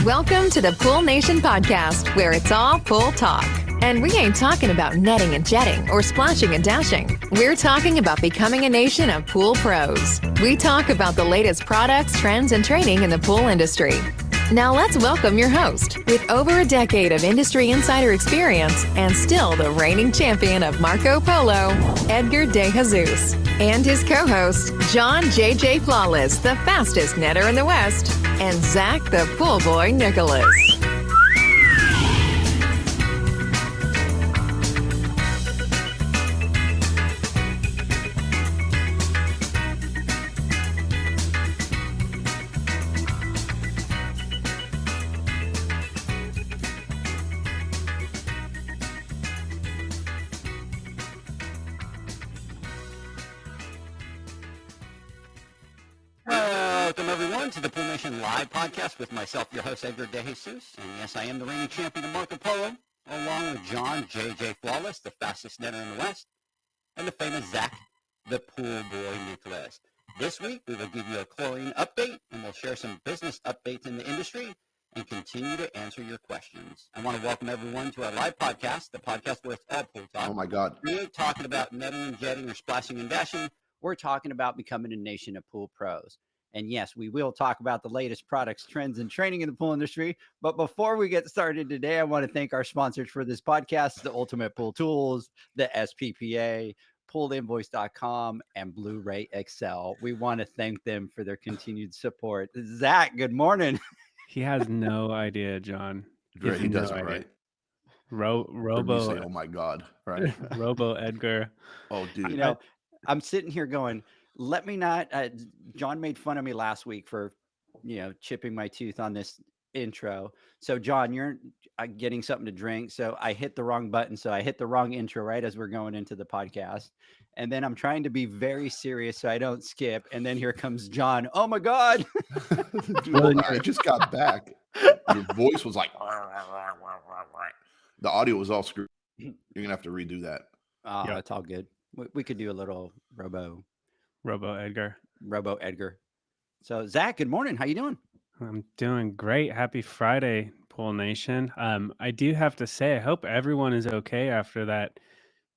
Welcome to the Pool Nation podcast, where it's all pool talk. And we ain't talking about netting and jetting or splashing and dashing. We're talking about becoming a nation of pool pros. We talk about the latest products, trends, and training in the pool industry. Now let's welcome your host, with over a decade of industry insider experience and still the reigning champion of Marco Polo, Edgar De Jesus, and his co-host, John JJ Flawless, the fastest netter in the West, and Zach the Pool Boy Nicholas. Welcome, everyone, to the Pool Nation Live podcast with myself, your host, Edgar De Jesus. And yes, I am the reigning champion of Marco Polo, along with John JJ Flawless, the fastest netter in the West, and the famous Zach, the Pool Boy Nicholas. This week, we will give you a chlorine update, and we'll share some business updates in the industry and continue to answer your questions. I want to welcome everyone to our live podcast, the podcast where it's all pool talk. Oh, my God. We ain't talking about netting and jetting or splashing and dashing. We're talking about becoming a nation of pool pros. And yes, we will talk about the latest products, trends, and training in the pool industry. But before we get started today, I want to thank our sponsors for this podcast, the Ultimate Pool Tools, the SPPA, poolinvoice.com, and Blu-ray XL. We want to thank them for their continued support. Zach, good morning. He has no idea, John. He does it right. Robo. Say, oh my God! Right. Robo Edgar. Oh, dude. You know, I'm sitting here going, let me not. John made fun of me last week for, chipping my tooth on this intro. So, John, you're getting something to drink. So I hit the wrong button. So I hit the wrong intro right as we're going into the podcast. And then I'm trying to be very serious so I don't skip. And then here comes John. Oh my God. Dude, I just got back. Your voice was like, the audio was all screwed. You're going to have to redo that. Oh, yep. That's all good. We could do a little Robo Edgar. So, Zach, good morning. How you doing? I'm doing great. Happy Friday, Pool Nation. I do have to say, I hope everyone is okay after that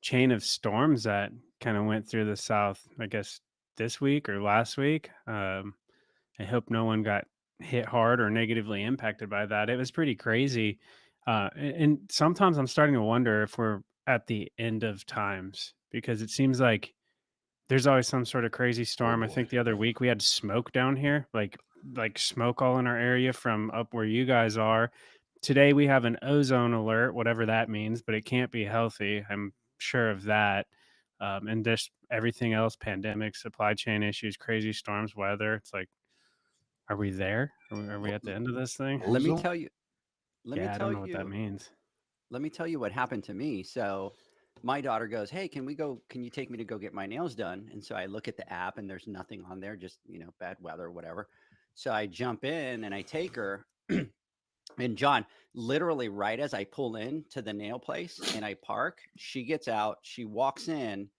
chain of storms that kind of went through the South, I guess, this week or last week. I hope no one got hit hard or negatively impacted by that. It was pretty crazy. And sometimes I'm starting to wonder if we're at the end of times, because it seems like there's always some sort of crazy storm. I think the other week we had smoke down here, like smoke all in our area from up where you guys are. Today we have an ozone alert, whatever that means, but it can't be healthy. I'm sure of that. And just everything else, pandemic, supply chain issues, crazy storms, weather. It's like, are we there? Are we at the end of this thing? Let me tell you. I don't know what that means. Let me tell you what happened to me. So my daughter goes, hey, can you take me to go get my nails done? And so I look at the app and there's nothing on there, just, bad weather or whatever. So I jump in and I take her. And John, literally right as I pull in to the nail place and I park, she gets out, she walks in.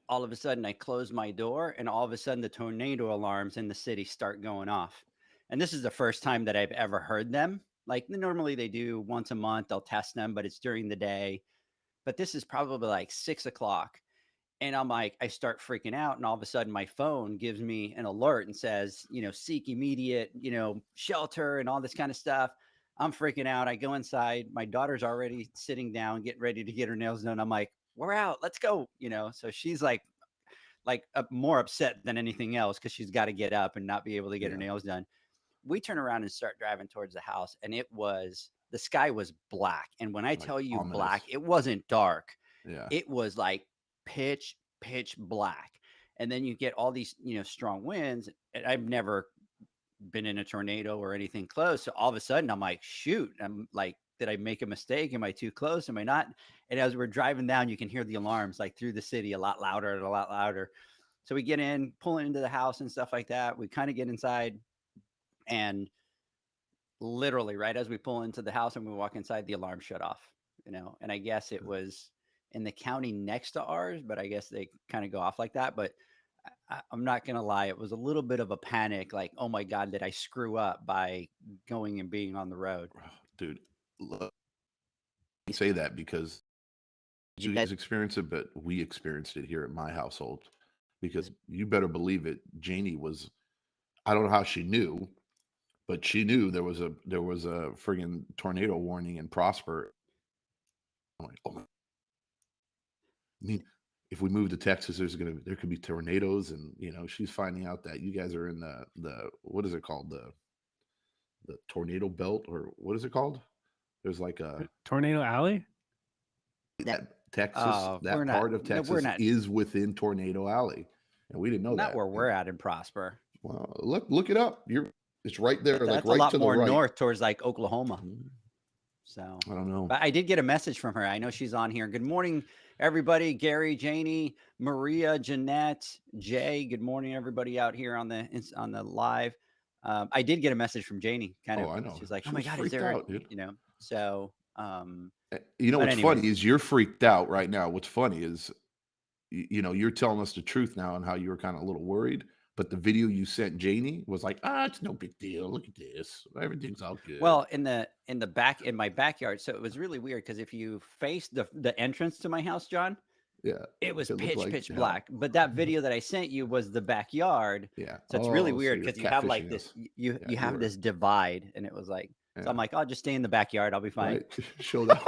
All of a sudden I close my door and all of a sudden the tornado alarms in the city start going off. And this is the first time that I've ever heard them. Like normally they do once a month, they'll test them, but it's during the day. But this is probably like 6 o'clock. And I'm like, I start freaking out. And all of a sudden my phone gives me an alert and says, seek immediate, shelter and all this kind of stuff. I'm freaking out. I go inside. My daughter's already sitting down, getting ready to get her nails done. I'm like, we're out. Let's go. So she's like more upset than anything else because she's got to get up and not be able to get her nails done. We turn around and start driving towards the house. And the sky was black. And when I tell you ominous. Black, it wasn't dark. Yeah. It was like pitch black. And then you get all these, strong winds. And I've never been in a tornado or anything close. So all of a sudden I'm like, shoot, I'm like, did I make a mistake? Am I too close? Am I not? And as we're driving down, you can hear the alarms like through the city a lot louder and a lot louder. So we get in, pulling into the house and stuff like that. We kind of get inside and literally right as we pull into the house and we walk inside, the alarm shut off, and I guess it was in the county next to ours, but I guess they kind of go off like that. But I'm not gonna lie, it was a little bit of a panic, like, oh my God, did I screw up by going and being on the road? Dude, look, I say that because you guys experienced it, but we experienced it here at my household. Because you better believe it, Janie was, I don't know how she knew, but she knew there was a friggin' tornado warning in Prosper. I'm like, oh my, I mean, if we move to Texas, there could be tornadoes, and she's finding out that you guys are in the what is it called, the tornado belt, or what is it called? There's like a Tornado Alley? that Texas, We're that not. part of No, we're Texas not. is within Tornado Alley, and we didn't know Not that. where we're at in Prosper. Well, look it up. It's right there, like That's a right lot to the more right. north towards like Oklahoma. Mm, So, I don't know. but I did get a message from her. I know she's on here. Good morning, everybody. Gary, Janie, Maria, Jeanette, Jay. Good morning, everybody out here on the live. I did get a message from Janie. Kind of, Oh, I know. she's like, "Oh She my was God, is freaked there?" out, dude. So, You know but what's anyways, funny is you're freaked out right now. What's funny is you're telling us the truth now and how you were kind of a little worried. But the video you sent Janie was like, it's no big deal. Look at this. Everything's all good. well, in my backyard. So it was really weird because if you face the entrance to my house, John, Yeah. it was It looked like pitch hell. black. But that video that I sent you was the backyard. Yeah. So it's really Oh, so weird you're because you have like catfishing this, us. you Yeah, have this divide, and it was like, so I'm yeah, like, I'll just stay in the backyard. I'll be fine. right. Show that.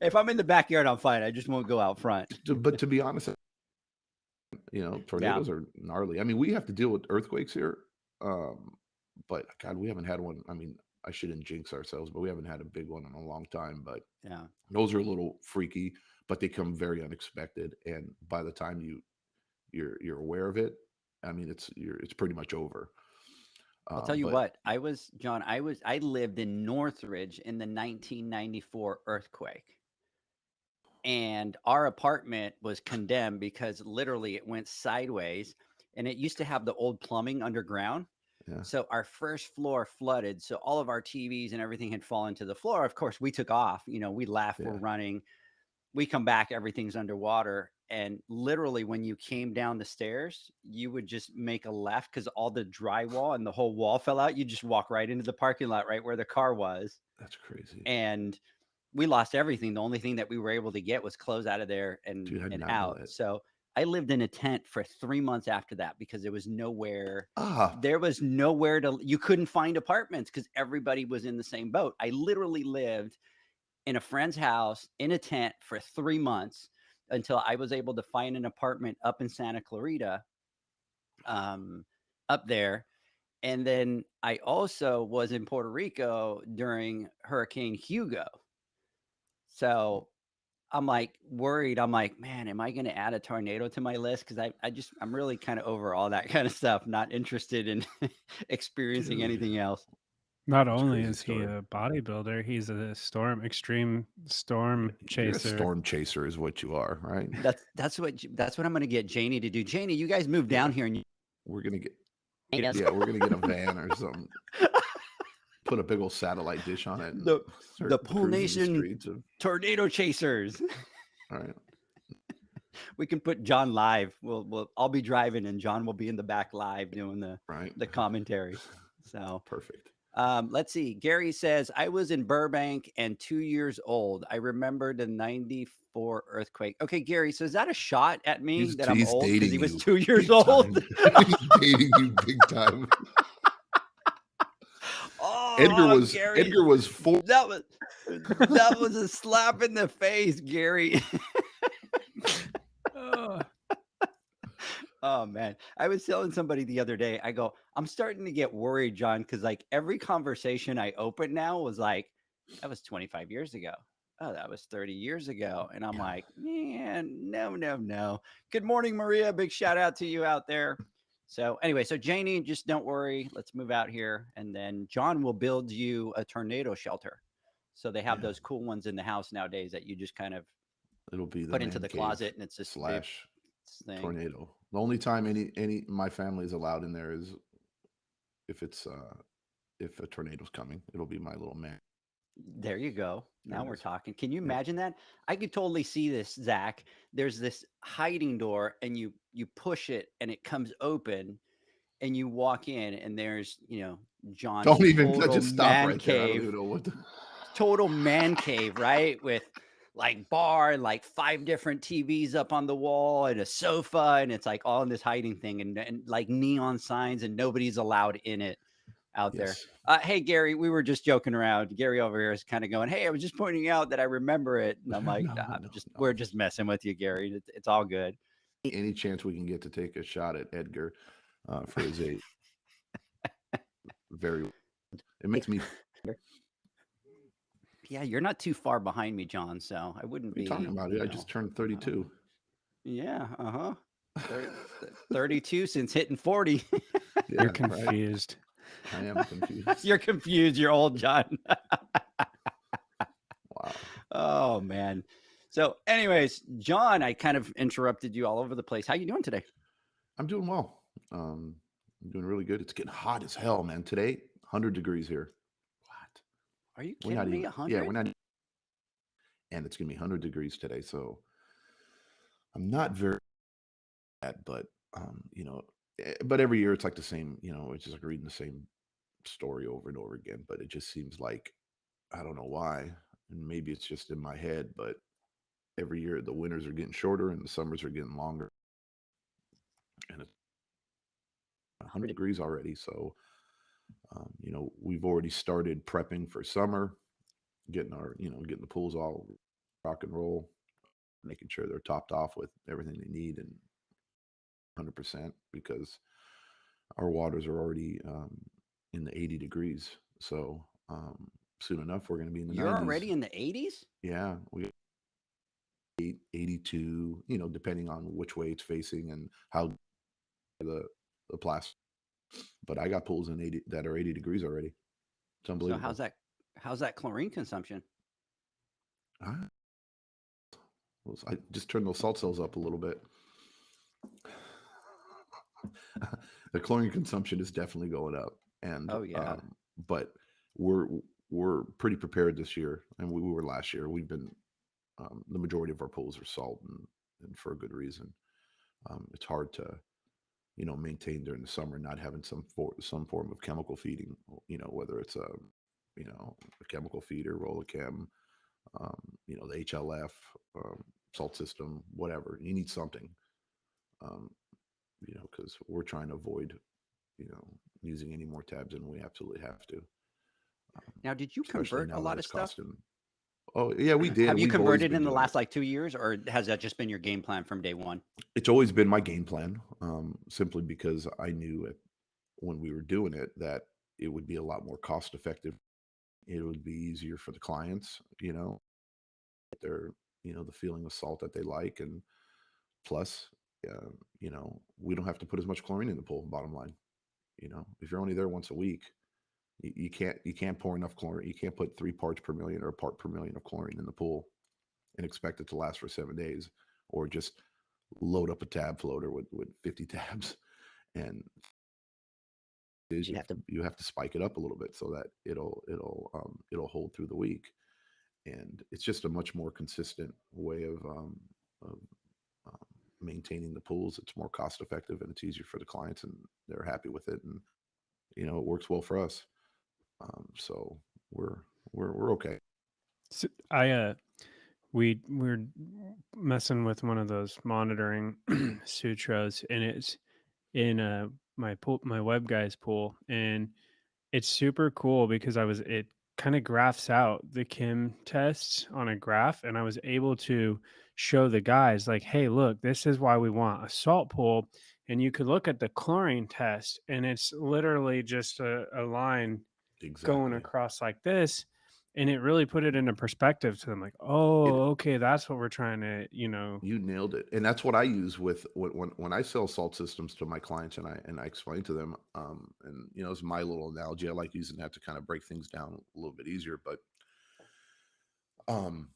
If I'm in the backyard, I'm fine. I just won't go out front. But to be honest, Yeah. tornadoes are gnarly. I mean, we have to deal with earthquakes here. But God, we haven't had one. I mean, I shouldn't jinx ourselves, but we haven't had a big one in a long time. But Yeah. those are a little freaky, but they come very unexpected. And by the time you're aware of it, I mean, it's pretty much over. I'll tell you But what, I lived in Northridge in the 1994 earthquake. And our apartment was condemned because literally it went sideways, and it used to have the old plumbing underground. yeah, So our first floor flooded. So all of our TVs and everything had fallen to the floor. Of course, we took off. We left, we're yeah, running. We come back, everything's underwater. And literally, when you came down the stairs, you would just make a left because all the drywall and the whole wall fell out. You just walk right into the parking lot, right where the car was. that's crazy. And we lost everything. The only thing that we were able to get was clothes out of there and Dude, I did not know out. that. So I lived in a tent for 3 months after that because there was nowhere. Ah, There was nowhere you couldn't find apartments because everybody was in the same boat. I literally lived in a friend's house in a tent for 3 months until I was able to find an apartment up in Santa Clarita, up there. And then I also was in Puerto Rico during Hurricane Hugo. So I'm like worried. I'm like, man, am I going to add a tornado to my list? Because I'm really kind of over all that kind of stuff. Not interested in experiencing dude, anything else. Not that's a only crazy is he story. a bodybuilder, he's a extreme storm You're a chaser. storm chaser, is what you are, right? That's what I'm going to get Janie to do. Janie, you guys moved down here, and We're gonna get Yes. we're gonna get a van or something. Put a big old satellite dish on it. And the start Pool cruising the Nation streets of, tornado chasers. all right. We can put John live. I'll be driving, and John will be in the back live doing Right. the commentary. So Perfect. let's see. Gary says, I was in Burbank and 2 years old. I remember the 94 earthquake. Okay, Gary, so is that a shot at me that I'm old because he was 2 years old? He's dating you big time. Oh, Gary, Edgar was 4. that was a slap in the face, Gary. Oh, Oh man, I was telling somebody the other day. I go, I'm starting to get worried, John, because like every conversation I open now was like, that was 25 years ago. Oh, that was 30 years ago. And I'm Yeah. like, man, no. Good morning, Maria. Big shout out to you out there. So anyway, so Janie, just don't worry. Let's move out here, and then John will build you a tornado shelter. So they have Yeah. those cool ones in the house nowadays that you just kind of It'll be the put into man the cave closet, and it's just slash thing. tornado. The only time any my family is allowed in there is if it's if a tornado's coming. It'll be my little man. There you go. There Now it we're is. talking. Can you Yep. imagine that? I could totally see this, Zach. There's this hiding door, and you push it, and it comes open, and you walk in, and there's John's Don't even total just stop man right there. I don't cave, even know what. right? With like bar, like 5 different TVs up on the wall, and a sofa, and it's like all in this hiding thing, and like neon signs, and nobody's allowed in it out there. Yes. Hey, Gary, we were just joking around. Gary over here is kind of going, "Hey, I was just pointing out that I remember it," and I'm like, No, nah, no, we're no. just messing with you, Gary. It's all good. Any chance we can get to take a shot at Edgar for his age, very. It makes me. What Yeah, you're not too far behind me, John. So I wouldn't are you talking be, about? I just turned 32. yeah, 32 since hitting 40. You're Yeah, right. confused. I am confused. You're confused. You're old, John. Wow. Oh man. So, anyways, John, I kind of interrupted you all over the place. How you doing today? I'm doing well. I'm doing really good. It's getting hot as hell, man. Today, 100 degrees here. What? Are you We're kidding not me? even. 100? Yeah, we're not. And it's gonna be 100 degrees today. So I'm not very bad, but but every year it's like the same. It's just like reading the same story over and over again. But it just seems like I don't know why, and maybe it's just in my head, but every year the winters are getting shorter and the summers are getting longer, and it's 100 degrees already. So we've already started prepping for summer, getting the pools all rock and roll, making sure they're topped off with everything they need and 100% because our waters are already in the 80 degrees. So soon enough, we're going to be in the You're 90s. already in the 80s? Yeah, we 82, depending on which way it's facing and how the plastic. But I got pools in 80 that are 80 degrees already. It's So unbelievable. how's that chlorine consumption? I, I just turned those salt cells up a little bit. The chlorine consumption is definitely going up, and Oh yeah. but we're we're pretty prepared this year, and we were last year. We've been the majority of our pools are salt, and for a good reason. It's hard to maintain during the summer, not having some form of chemical feeding. Whether it's a chemical feeder, Rolochem, the HLF, salt system, whatever. You need something, um, because we're trying to avoid, using any more tabs than we absolutely have to, Now, did you especially convert a now that lot of it's stuff? costing. Oh yeah, we did. Have you We've always converted been in the doing it. last like 2 years, or has that just been your game plan from day one? It's always been my game plan, simply because I knew when we were doing it that it would be a lot more cost effective. It would be easier for the clients, their the feeling of salt that they like, and plus, we don't have to put as much chlorine in the pool. Bottom line, if you're only there once a week, you can't pour enough chlorine. You can't put 3 parts per million or a part per million of chlorine in the pool and expect it to last for 7 days, or just load up a tab floater with 50 tabs. And you have to spike it up a little bit so that it'll hold through the week. And it's just a much more consistent way of maintaining the pools. It's more cost effective and it's easier for the clients, and they're happy with it. And it works well for us. So we're okay. So we're messing with one of those monitoring sutras, and it's in my web guy's pool, and it's super cool because it kind of graphs out the Kim tests on a graph, and I was able to show the guys like, hey, look, this is why we want a salt pool. And you could look at the chlorine test, and it's literally just a line going Exactly. across like this. And it really put it into perspective to them, like, oh, okay, that's what we're trying to, You nailed it, and that's what I use with when I sell salt systems to my clients, and I explain to them, and it's my little analogy. I like using that to kind of break things down a little bit easier. But um,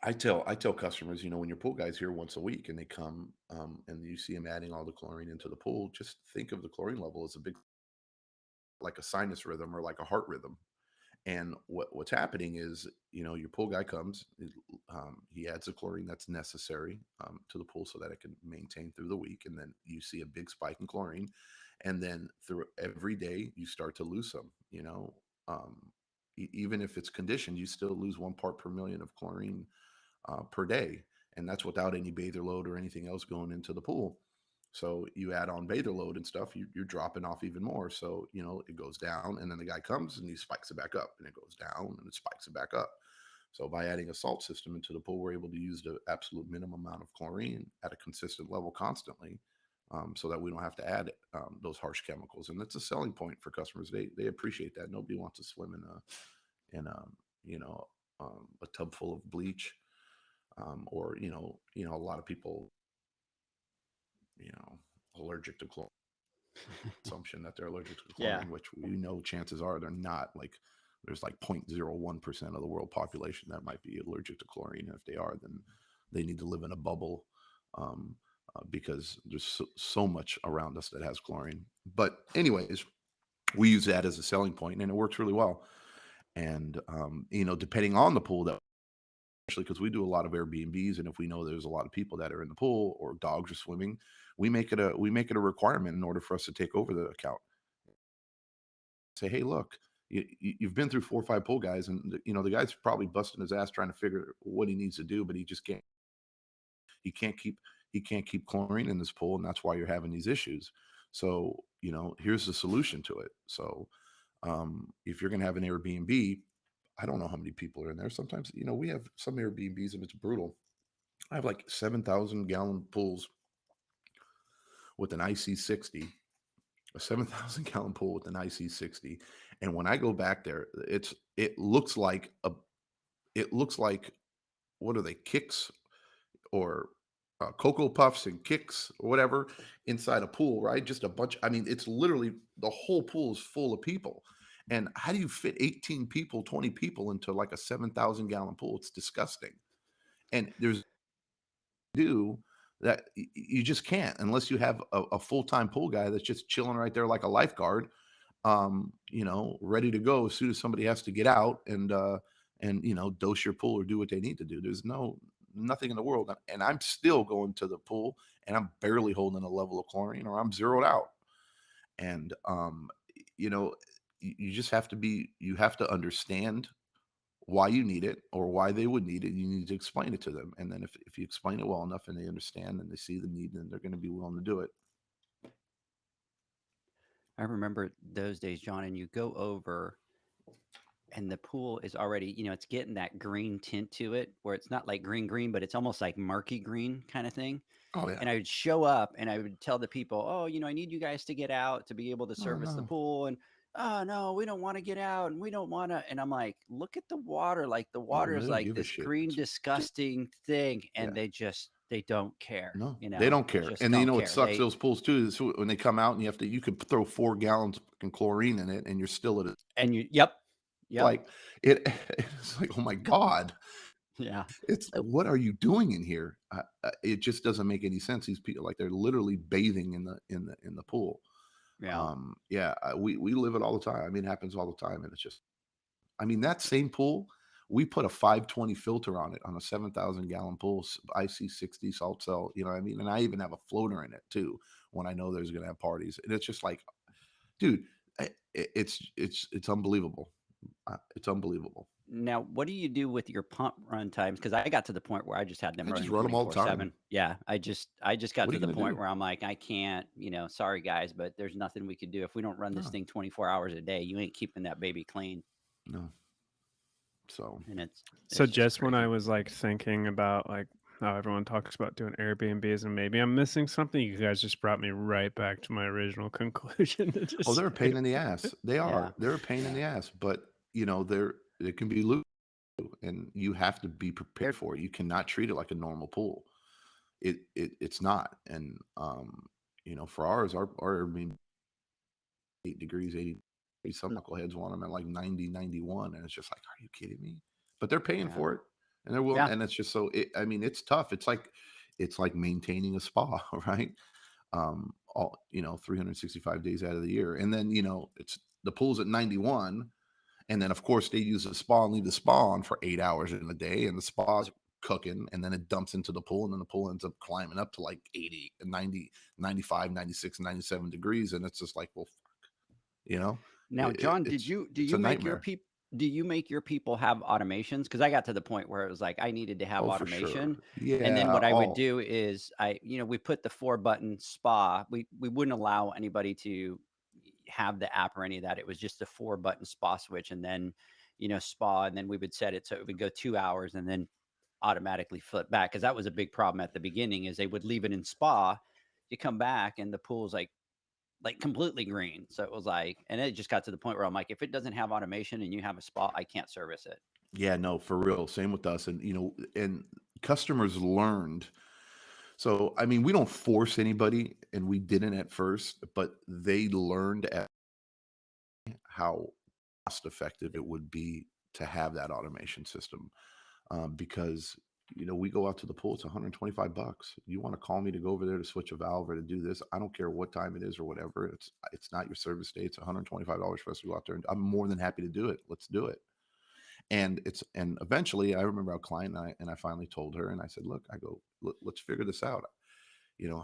I tell customers, when your pool guy's here once a week and they come, and you see them adding all the chlorine into the pool, just think of the chlorine level as a big, like a sinus rhythm or like a heart rhythm. And what's happening is, your pool guy comes, he adds the chlorine that's necessary to the pool so that it can maintain through the week. And then you see a big spike in chlorine. And then through every day, you start to lose some, um, even if it's conditioned, you still lose 1 part per million of chlorine per day. And that's without any bather load or anything else going into the pool. So you add on bather load and stuff, you're dropping off even more. So, it goes down, and then the guy comes and he spikes it back up, and it goes down and it spikes it back up. So by adding a salt system into the pool, we're able to use the absolute minimum amount of chlorine at a consistent level constantly, so that we don't have to add those harsh chemicals. And that's a selling point for customers. They appreciate that. Nobody wants to swim in a you know a tub full of bleach, or a lot of people you know allergic to chlorine. Assumption that they're allergic to Yeah. chlorine, which chances are they're not. Like, there's like 0.01% of the world population that might be allergic to chlorine. And if they are, then they need to live in a bubble, because there's so much around us that has chlorine. But anyways, we use that as a selling point, and it works really well. And depending on the pool, that especially because we do a lot of Airbnbs, and if we know there's a lot of people that are in the pool or dogs are swimming, we make it a requirement in order for us to take over the account. Say, hey, look, you've been through 4 or 5 pool guys, and the guy's probably busting his ass trying to figure what he needs to do, but he just can't. He can't keep chlorine in this pool, and that's why you're having these issues. So here's the solution to it. So if you're going to have an Airbnb, I don't know how many people are in there. Sometimes we have some Airbnbs and it's brutal. I have like 7,000 gallon pools with an IC60, a 7,000 gallon pool with an IC60. And when I go back there, it looks like what are they, Kicks or Cocoa Puffs and Kicks or whatever inside a pool, right? Just a bunch. I mean, it's literally the whole pool is full of people. And how do you fit 18 people, 20 people into like a 7,000 gallon pool? It's disgusting. And there's do that you just can't unless you have a full-time pool guy that's just chilling right there like a lifeguard, ready to go as soon as somebody has to get out and dose your pool or do what they need to do. There's nothing in the world. And I'm still going to the pool and I'm barely holding a level of chlorine, or I'm zeroed out. And you just have to understand why you need it or why they would need it. You need to explain it to them. And then if you explain it well enough and they understand and they see the need, then they're going to be willing to do it. I remember those days, John, and you go over and the pool is already, it's getting that green tint to it where it's not like green, but it's almost like murky green kind of thing. Oh yeah. And I would show up and I would tell the people, oh, I need you guys to get out to be able to service the no. pool. And, oh, no, we don't want to get out and we don't want to. And I'm like, look at the water. Like the water they is don't like give a this shit. green, disgusting thing. And Yeah. they don't care. No, they don't care. Just And then, don't what care. sucks those pools too is when they come out and you could throw 4 gallons of chlorine in it and you're still at it. And yep. Like it's like, oh my God. Yeah. It's what are you doing in here? It just doesn't make any sense. These people, like, they're literally bathing in the pool. Yeah. We live it all the time. I mean, it happens all the time, and it's just, I mean, that same pool, we put a 520 filter on it on a 7,000 gallon pool, IC60 salt cell. You know what I mean? And I even have a floater in it too when I know there's going to have parties. And it's just like, dude, it's unbelievable. It's unbelievable. Now, what do you do with your pump run times? Because I got to the point where I just had them I running just run them all the time. 24/7. Yeah, I just got What to are you the gonna point do? where I'm like, I can't, sorry guys, but there's nothing we could do if we don't run this No. thing 24 hours a day. You ain't keeping that baby clean, No. So and it's So just just when I crazy. was like thinking about like how everyone talks about doing Airbnbs and maybe I'm missing something, you guys just brought me right back to my original conclusion. To oh, just they're a pain in the ass. They Yeah. are. They're a pain in the ass. But it can be loose, and you have to be prepared for it. You cannot treat it like a normal pool. It's not. And for ours, our Airbnb 8 degrees, 80 degrees. Some knuckleheads want them at like 90, 91, and it's just like, are you kidding me? But they're paying Yeah. for it, and they're willing. Yeah. And it's just so. I mean, it's tough. It's like maintaining a spa, right? All 365 days out of the year, and then it's the pool's at 91, And then, of course, they use the spa and leave the spa on for 8 hours in a day, and the spa's cooking, and then it dumps into the pool, and then the pool ends up climbing up to like 80 and 90, 95, 96, 97 degrees. And it's just like, well, you know, Now, John, it's do it's a you make your nightmare. people do you make your people have automations? Because I got to the point where it was like I needed to have Oh, for sure. automation, and then Yeah. what I would All do is we put the 4-button spa. We wouldn't allow anybody to have the app or any of that. It was just a 4-button spa switch, and then spa, and then we would set it so it would go 2 hours, and then automatically flip back, because that was a big problem at the beginning. Is they would leave it in spa, you come back and the pool's like completely green. So it was like, and it just got to the point where I'm like, if it doesn't have automation and you have a spa, I can't service it. Yeah, no, for real. Same with us. And, and customers learned. So, I mean, we don't force anybody, and we didn't at first, but they learned at how cost effective it would be to have that automation system. Because, we go out to the pool, it's $125. You want to call me to go over there to switch a valve or to do this? I don't care what time it is or whatever. It's not your service day. It's $125 for us to go out there, and I'm more than happy to do it. Let's do it. And eventually, I remember our client, and I finally told her, and I said, look, I go, let's figure this out.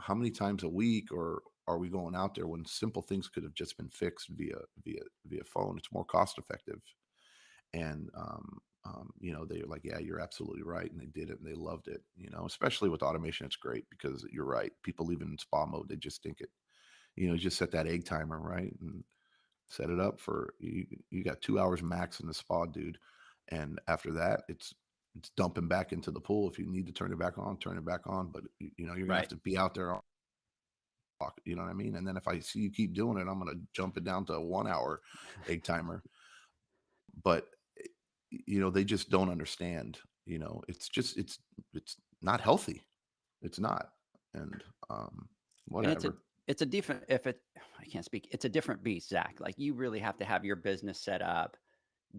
How many times a week, or are we going out there when simple things could have just been fixed via phone? It's more cost effective. And they were like, yeah, you're absolutely right, and they did it, and they loved it. Especially with automation, it's great, because you're right. People leave it in spa mode, they just think it. Just set that egg timer, right, and set it up for you. You got 2 hours max in the spa, dude. And after that, it's dumping back into the pool. If you need to turn it back on, turn it back on. But you're gonna have Right. to be out there. You know what I mean? And then if I see you keep doing it, I'm gonna jump it down to a 1 hour egg timer. But they just don't understand. It's not healthy. It's not. And And it's a, whatever. it's a different, if it, I can't speak, it's a different beast, Zach. Like you really have to have your business set up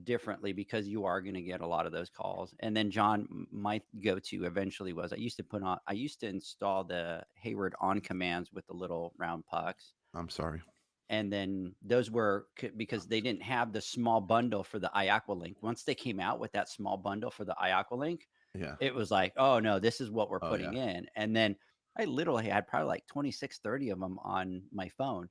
differently, because you are going to get a lot of those calls. And then John, my go-to eventually was I used to install the Hayward on commands with the little round pucks. I'm sorry. And then those were because they didn't have the small bundle for the iAqualink. Once they came out with that small bundle for the iAqualink, Yeah. it was like, oh no, this is what we're Oh yeah. putting in. And then I literally had probably like 26, 30 of them on my phone.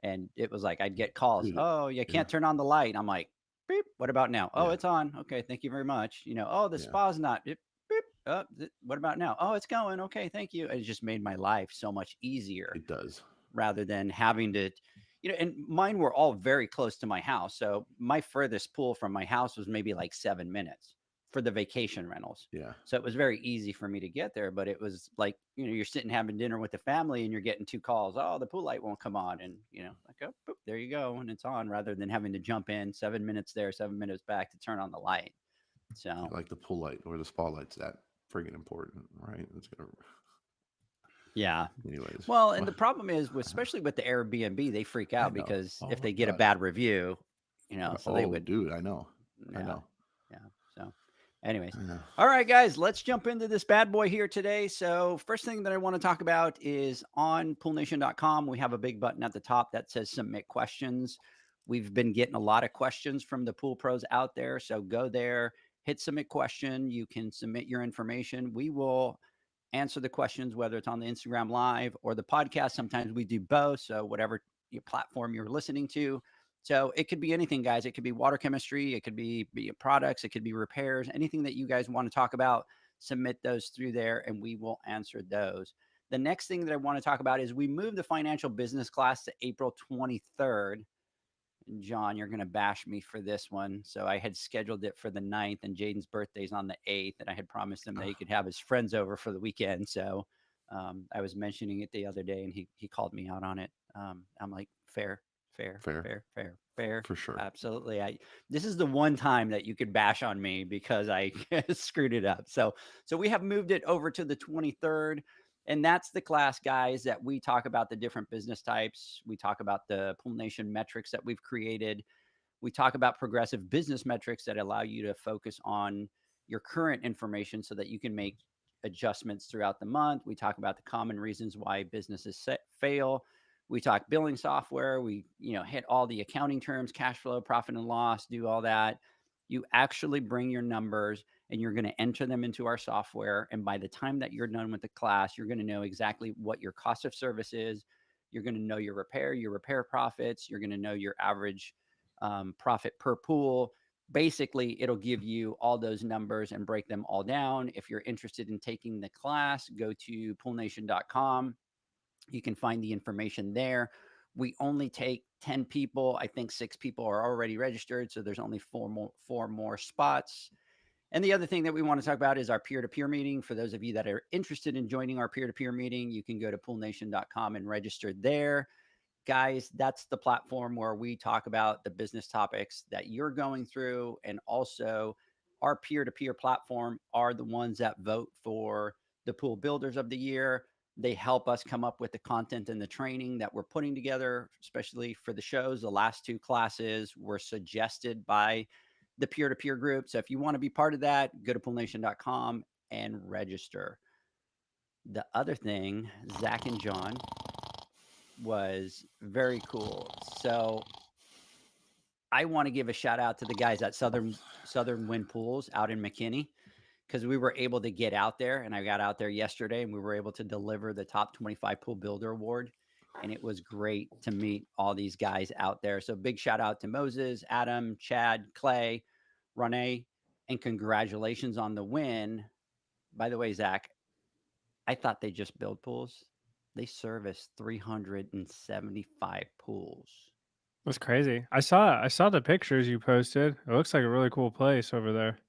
And it was like, I'd get calls. Dude, Oh, you yeah. can't turn on the light. I'm like, beep, what about now? Oh, Yeah. it's on. Okay. Thank you very much. Oh, the Yeah. spa's not. Beep, beep. What about now? Oh, it's going. Okay. Thank you. It just made my life so much easier, It does. rather than having to, and mine were all very close to my house. So my furthest pool from my house was maybe like 7 minutes for the vacation rentals. Yeah. So it was very easy for me to get there, but it was like, you're sitting having dinner with the family and you're getting 2 calls. Oh, the pool light won't come on. And, like, oh, boop, there you go. And it's on, rather than having to jump in 7 minutes there, 7 minutes back to turn on the light. So Like the pool light or the spotlight's that friggin' important, right? It's gonna. yeah. Anyways. Well, and the problem is, especially with the Airbnb, they freak I out know. because Oh if my they get a God. bad review, so they Oh, would, dude, I know. I yeah, know. yeah. So anyways, I know. all right, guys, let's jump into this bad boy here today. So first thing that I want to talk about is on poolnation.com. We have a big button at the top that says submit questions. We've been getting a lot of questions from the pool pros out there. So go there, hit submit question. You can submit your information. We will answer the questions, whether it's on the Instagram live or the podcast. Sometimes we do both. So whatever your platform you're listening to. So it could be anything, guys. It could be water chemistry. It could be products. It could be repairs. Anything that you guys want to talk about, submit those through there and we will answer those. The next thing that I want to talk about is we moved the financial business class to April 23rd. John, you're going to bash me for this one. So I had scheduled it for the 9th, and Jaden's birthday's on the 8th, and I had promised him that he could have his friends over for the weekend. So I was mentioning it the other day, and he called me out on it. I'm like, fair. For sure. Absolutely. This is the one time that you could bash on me because I screwed it up. So we have moved it over to the 23rd. And that's the class, guys, that we talk about the different business types. We talk about the Pool Nation metrics that we've created. We talk about progressive business metrics that allow you to focus on your current information so that you can make adjustments throughout the month. We talk about the common reasons why businesses fail. We talk billing software. We, hit all the accounting terms, cash flow, profit and loss, do all that. You actually bring your numbers and you're going to enter them into our software. And by the time that you're done with the class, you're going to know exactly what your cost of service is. You're going to know your repair profits. You're going to know your average profit per pool. Basically, it'll give you all those numbers and break them all down. If you're interested in taking the class, go to poolnation.com. You can find the information there. We only take 10 people. I think 6 people are already registered. So there's only four more spots. And the other thing that we want to talk about is our peer-to-peer meeting. For those of you that are interested in joining our peer-to-peer meeting, you can go to poolnation.com and register there. Guys, that's the platform where we talk about the business topics that you're going through. And also our peer-to-peer platform are the ones that vote for the pool builders of the year. They help us come up with the content and the training that we're putting together, especially for the shows. The last 2 classes were suggested by the peer-to-peer group. So if you want to be part of that, go to poolnation.com and register. The other thing, Zach and John, was very cool. So I want to give a shout out to the guys at Southern Wind Pools out in McKinney, because we were able to get out there, and I got out there yesterday and we were able to deliver the top 25 pool builder award. And it was great to meet all these guys out there. So big shout out to Moses, Adam, Chad, Clay, Renee, and congratulations on the win. By the way, Zach, I thought they just build pools. They service 375 pools. That's crazy. I saw the pictures you posted. It looks like a really cool place over there.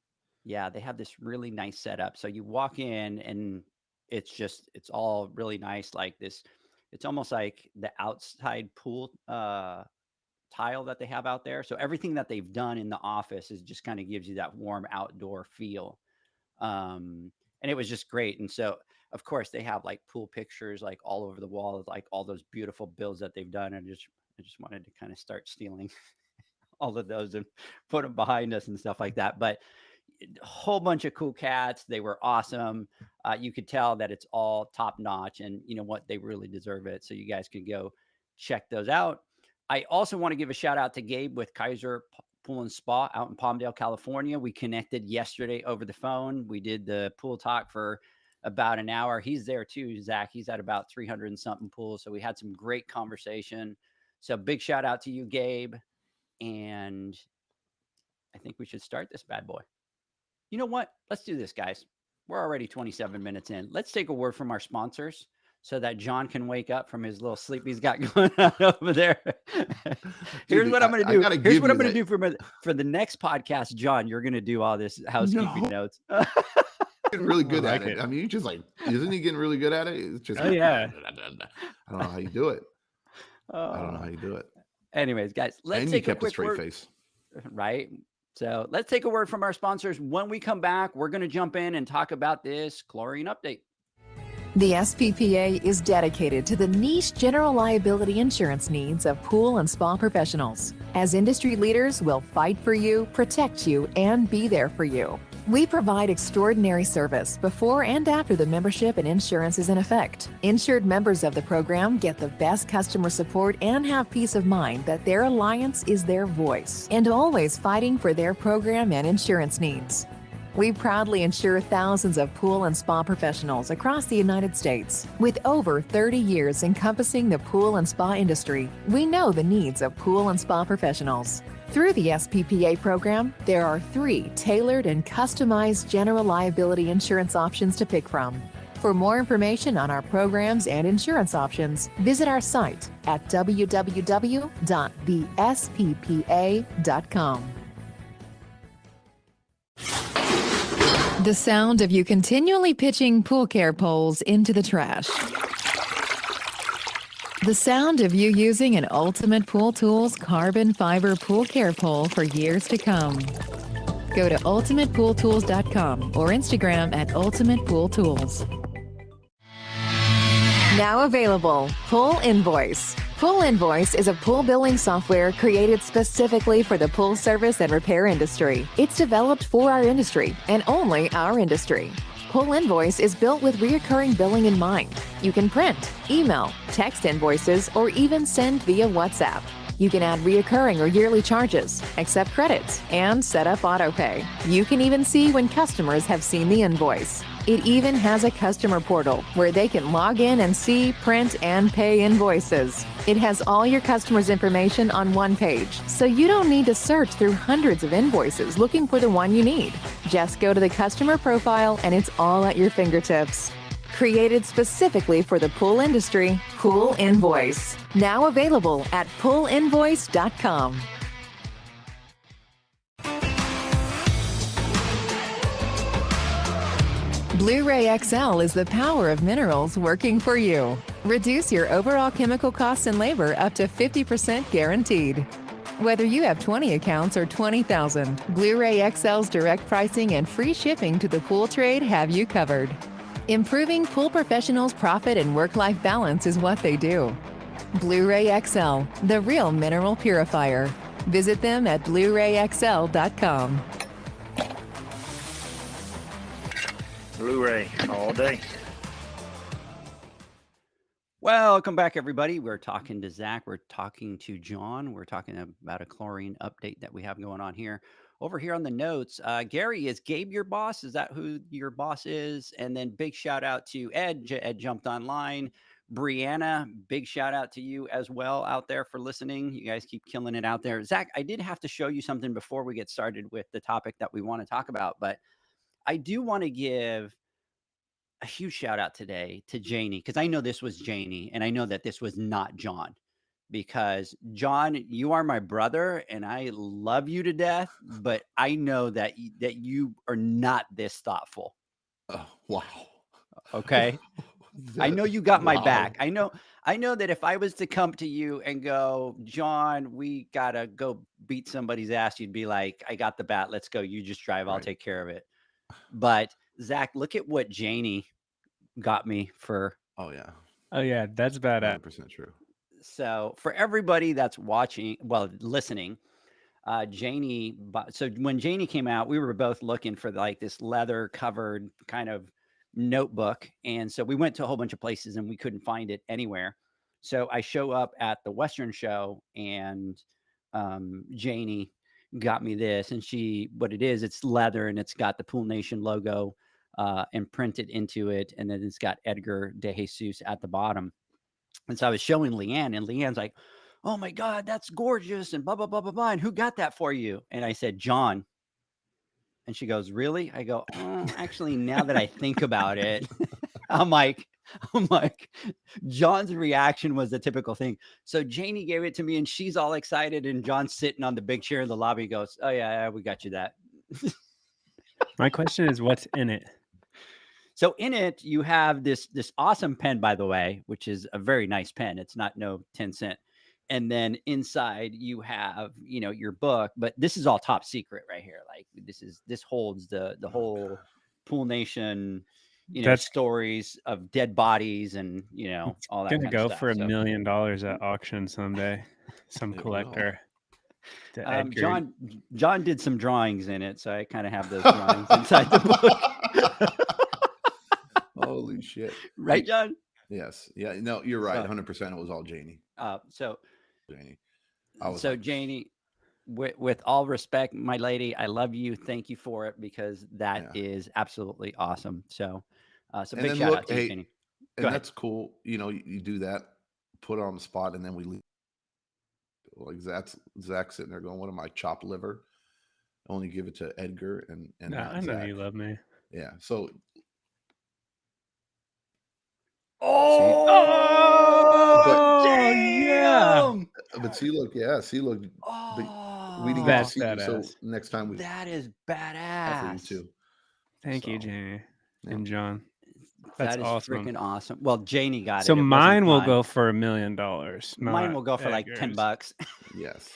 Yeah, they have this really nice setup. So you walk in and it's all really nice. Like this, it's almost like the outside pool tile that they have out there. So everything that they've done in the office is just kind of gives you that warm outdoor feel. And it was just great. And so, of course, they have like pool pictures like all over the wall, like all those beautiful builds that they've done. And I just wanted to kind of start stealing all of those and put them behind us and stuff like that. But a whole bunch of cool cats. They were awesome. You could tell that it's all top notch, and you know what? They really deserve it. So you guys can go check those out. I also want to give a shout out to Gabe with Kaiser Pool and Spa out in Palmdale, California. We connected yesterday over the phone. We did the pool talk for about an hour. He's there too, Zach. He's at about 300 and something pools. So we had some great conversation. So big shout out to you, Gabe. And I think we should start this bad boy. You know what? Let's do this, guys. We're already 27 minutes in. Let's take a word from our sponsors so that John can wake up from his little sleep he's got going on over there. Here's what I'm going to do. Here's what I'm going to do for the next podcast. John, you're going to do all this housekeeping notes. Getting really good at it. I mean, you just like, isn't he getting really good at it? It's just, yeah. I don't know how you do it. I don't know how you do it. Anyways, guys, let's take a quick word. Face. Right. So let's take a word from our sponsors. When we come back, we're going to jump in and talk about this chlorine update. The SPPA is dedicated to the niche general liability insurance needs of pool and spa professionals. As industry leaders, we'll fight for you, protect you, and be there for you. We provide extraordinary service before and after the membership and insurance is in effect. Insured members of the program get the best customer support and have peace of mind that their alliance is their voice and always fighting for their program and insurance needs. We proudly insure thousands of pool and spa professionals across the United States. With over 30 years encompassing the pool and spa industry, we know the needs of pool and spa professionals. Through the SPPA program, there are 3 tailored and customized general liability insurance options to pick from. For more information on our programs and insurance options, visit our site at www.thesppa.com. The sound of you continually pitching pool care poles into the trash. The sound of you using an Ultimate Pool Tools carbon fiber pool care pole for years to come. Go to ultimatepooltools.com or Instagram at Ultimate Pool Tools. Now available, Pool Invoice. Pool Invoice is a pool billing software created specifically for the pool service and repair industry. It's developed for our industry and only our industry. Pull Invoice is built with reoccurring billing in mind. You can print, email, text invoices, or even send via WhatsApp. You can add reoccurring or yearly charges, accept credits, and set up autopay. You can even see when customers have seen the invoice. It even has a customer portal where they can log in and see, print, and pay invoices. It has all your customers' information on one page, so you don't need to search through hundreds of invoices looking for the one you need. Just go to the customer profile and it's all at your fingertips. Created specifically for the pool industry, Pool Invoice. Now available at poolinvoice.com. Blu-ray XL is the power of minerals working for you. Reduce your overall chemical costs and labor up to 50% guaranteed. Whether you have 20 accounts or 20,000, Blu-ray XL's direct pricing and free shipping to the pool trade have you covered. Improving pool professionals' profit and work-life balance is what they do. Blu-ray XL, the real mineral purifier. Visit them at BluRayXL.com. Blu-ray all day. Welcome back, everybody. We're talking to Zach. We're talking to John. We're talking about a chlorine update that we have going on here. Over here on the notes, Gary, is Gabe your boss? Is that who your boss is? And then big shout out to Ed. Ed jumped online. Brianna, big shout out to you as well out there for listening. You guys keep killing it out there. Zach, I did have to show you something before we get started with the topic that we want to talk about, but I do want to give a huge shout out today to Janie, because I know this was Janie and I know that this was not John, because John, you are my brother and I love you to death, but I know that you are not this thoughtful. Oh, wow. Okay. I know you got my Wow. back. I know that if I was to come to you and go, John, we gotta go beat somebody's ass, you'd be like, I got the bat. Let's go. You just drive. I'll Right. take care of it. But Zach, look at what Janie got me for. Oh, yeah. Oh yeah, that's badass. 100% true. So for everybody that's watching, well, listening, Janie, so when Janie came out, we were both looking for like this leather covered kind of notebook. And so we went to a whole bunch of places and we couldn't find it anywhere. So I show up at the Western show and Janie got me this, and what it is, it's leather and it's got the Pool Nation logo and printed into it. And then it's got Edgar De Jesus at the bottom. And so I was showing Leanne, and Leanne's like, oh my God, that's gorgeous. And blah, blah, blah, blah, blah. And who got that for you? And I said, John. And she goes, really? I go, oh, actually, now that I think about it, I'm like, John's reaction was the typical thing. So Janie gave it to me and she's all excited. And John's sitting on the big chair in the lobby. He goes, oh yeah, we got you that. My question is, what's in it? So in it, you have this awesome pen, by the way, which is a very nice pen. It's not no 10-cent. And then inside you have, your book, but this is all top secret right here. Like this holds the whole Pool Nation, stories of dead bodies and, all that. It's gonna go stuff. for $1 million at auction someday. Some collector. John did some drawings in it, so I kind of have those drawings inside the book. Holy shit. Right, John? Yes. Yeah. No, you're right. 100%. It was all Janie. Janie. Janie. Janie, with all respect, my lady, I love you. Thank you for it, because that is absolutely awesome. So big shout out to you, Janie. And that's cool. You do that, put it on the spot, and then we leave. Like Zach sitting there going, what am I, chopped liver? Only give it to Edgar and I know Zach. you love me. Yeah. So yeah. But see, look. We didn't get to see you, so next time that is badass. You too. Thank you, Janie and John. That's that is awesome. Freaking awesome. Well, Janie got it. So mine will go for $1 million. Mine will go for like $10. Yes.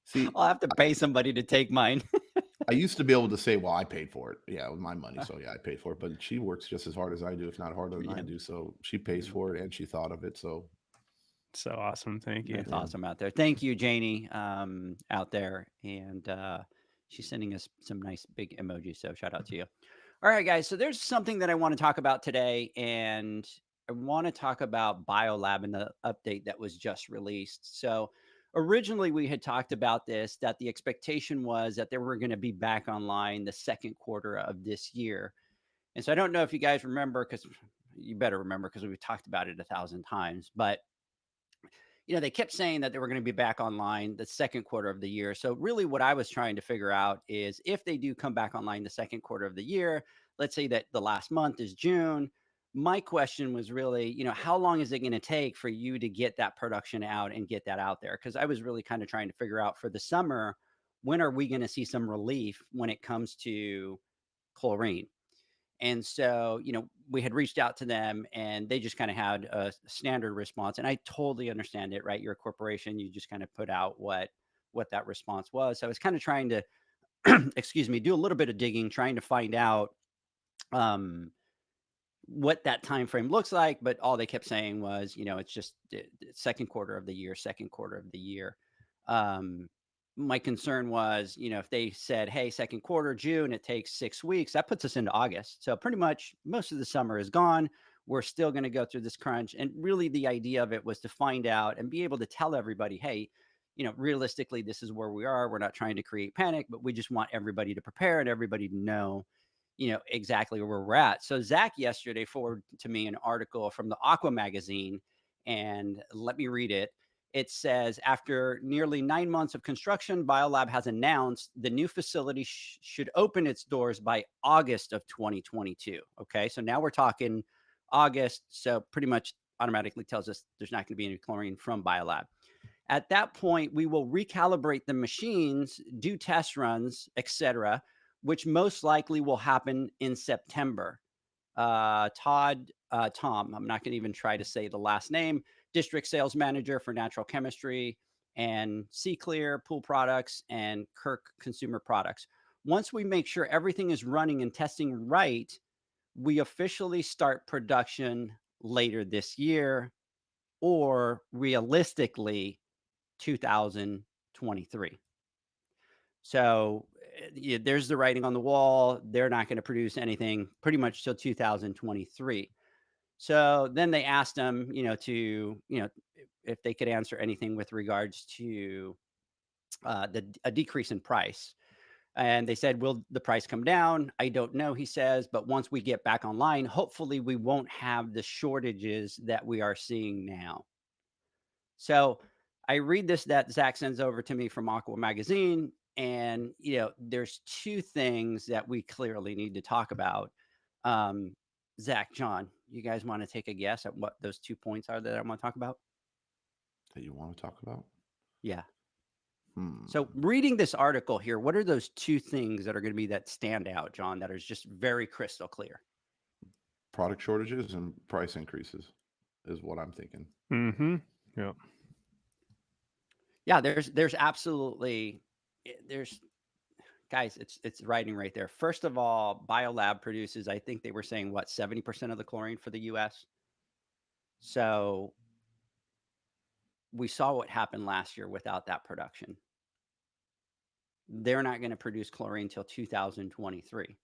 See, I'll have to pay somebody to take mine. I used to be able to say, well, I paid for it. Yeah, with my money. So yeah, I paid for it. But she works just as hard as I do, if not harder than I do. So she pays for it and she thought of it. So awesome. Thank you. That's awesome out there. Thank you, Janie, out there. And she's sending us some nice big emojis. So shout out to you. All right, guys. So there's something that I want to talk about today, and I want to talk about BioLab and the update that was just released. So originally we had talked about this, that the expectation was that they were going to be back online the second quarter of this year. And so I don't know if you guys remember, because you better remember because we've talked about it 1,000 times, but they kept saying that they were going to be back online the second quarter of the year. So really what I was trying to figure out is if they do come back online the second quarter of the year, let's say that the last month is June. My question was really, how long is it going to take for you to get that production out and get that out there? Because I was really kind of trying to figure out for the summer, when are we going to see some relief when it comes to chlorine? And so, we had reached out to them and they just kind of had a standard response. And I totally understand it, right? You're a corporation, you just kind of put out what that response was. So I was kind of trying to, excuse me, do a little bit of digging, trying to find out um, what that time frame looks like. But all they kept saying was, it's just the second quarter of the year, second quarter of the year. Um, my concern was, if they said, hey, second quarter, June, it takes 6 weeks, that puts us into August. So pretty much most of the summer is gone. We're still going to go through this crunch. And really the idea of it was to find out and be able to tell everybody, hey, realistically, this is where we are. We're not trying to create panic, but we just want everybody to prepare and everybody to know, exactly where we're at. So Zach yesterday forwarded to me an article from the Aqua magazine, and let me read it. It says, after nearly 9 months of construction, BioLab has announced the new facility should open its doors by August of 2022. Okay, so now we're talking August. So pretty much automatically tells us there's not going to be any chlorine from BioLab. At that point, we will recalibrate the machines, do test runs, etc., which most likely will happen in September. Tom, I'm not going to even try to say the last name, district sales manager for natural chemistry and C Clear Pool Products and Kirk Consumer Products. Once we make sure everything is running and testing right, we officially start production later this year, or realistically 2023. So there's the writing on the wall. They're not going to produce anything pretty much till 2023. So then they asked them, if they could answer anything with regards to a decrease in price. And they said, will the price come down? I don't know, he says, but once we get back online, hopefully we won't have the shortages that we are seeing now. So I read this that Zach sends over to me from Aqua Magazine, and there's two things that we clearly need to talk about. Zach, John, you guys want to take a guess at what those 2 points are that I want to talk about? That you want to talk about? Yeah. So reading this article here, what are those two things that are going to be that stand out, John, that are just very crystal clear? Product shortages and price increases is what I'm thinking. Mm-hmm. Yeah. Yeah, there's absolutely, guys, it's writing right there. First of all, BioLab produces, I think they were saying, what, 70% of the chlorine for the US? So we saw what happened last year without that production. They're not going to produce chlorine until 2023.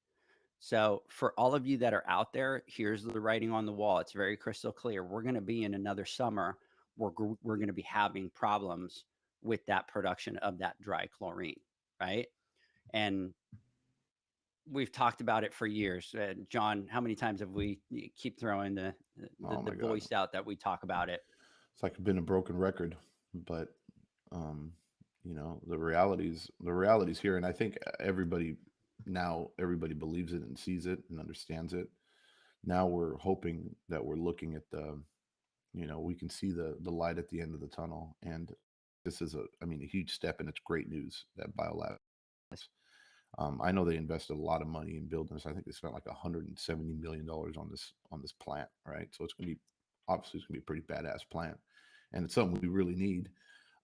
So for all of you that are out there, here's the writing on the wall. It's very crystal clear. We're going to be in another summer where we're going to be having problems with that production of that dry chlorine, right? And we've talked about it for years. John, how many times have we keep throwing the voice out that we talk about it? It's like been a broken record, but the reality's here, and I think everybody believes it and sees it and understands it. Now we're hoping that we're looking at we can see the light at the end of the tunnel, and this is a huge step, and it's great news that BioLab. I know they invested a lot of money in building this. I think they spent like $170 million on this plant, right? So it's going to be a pretty badass plant, and it's something we really need.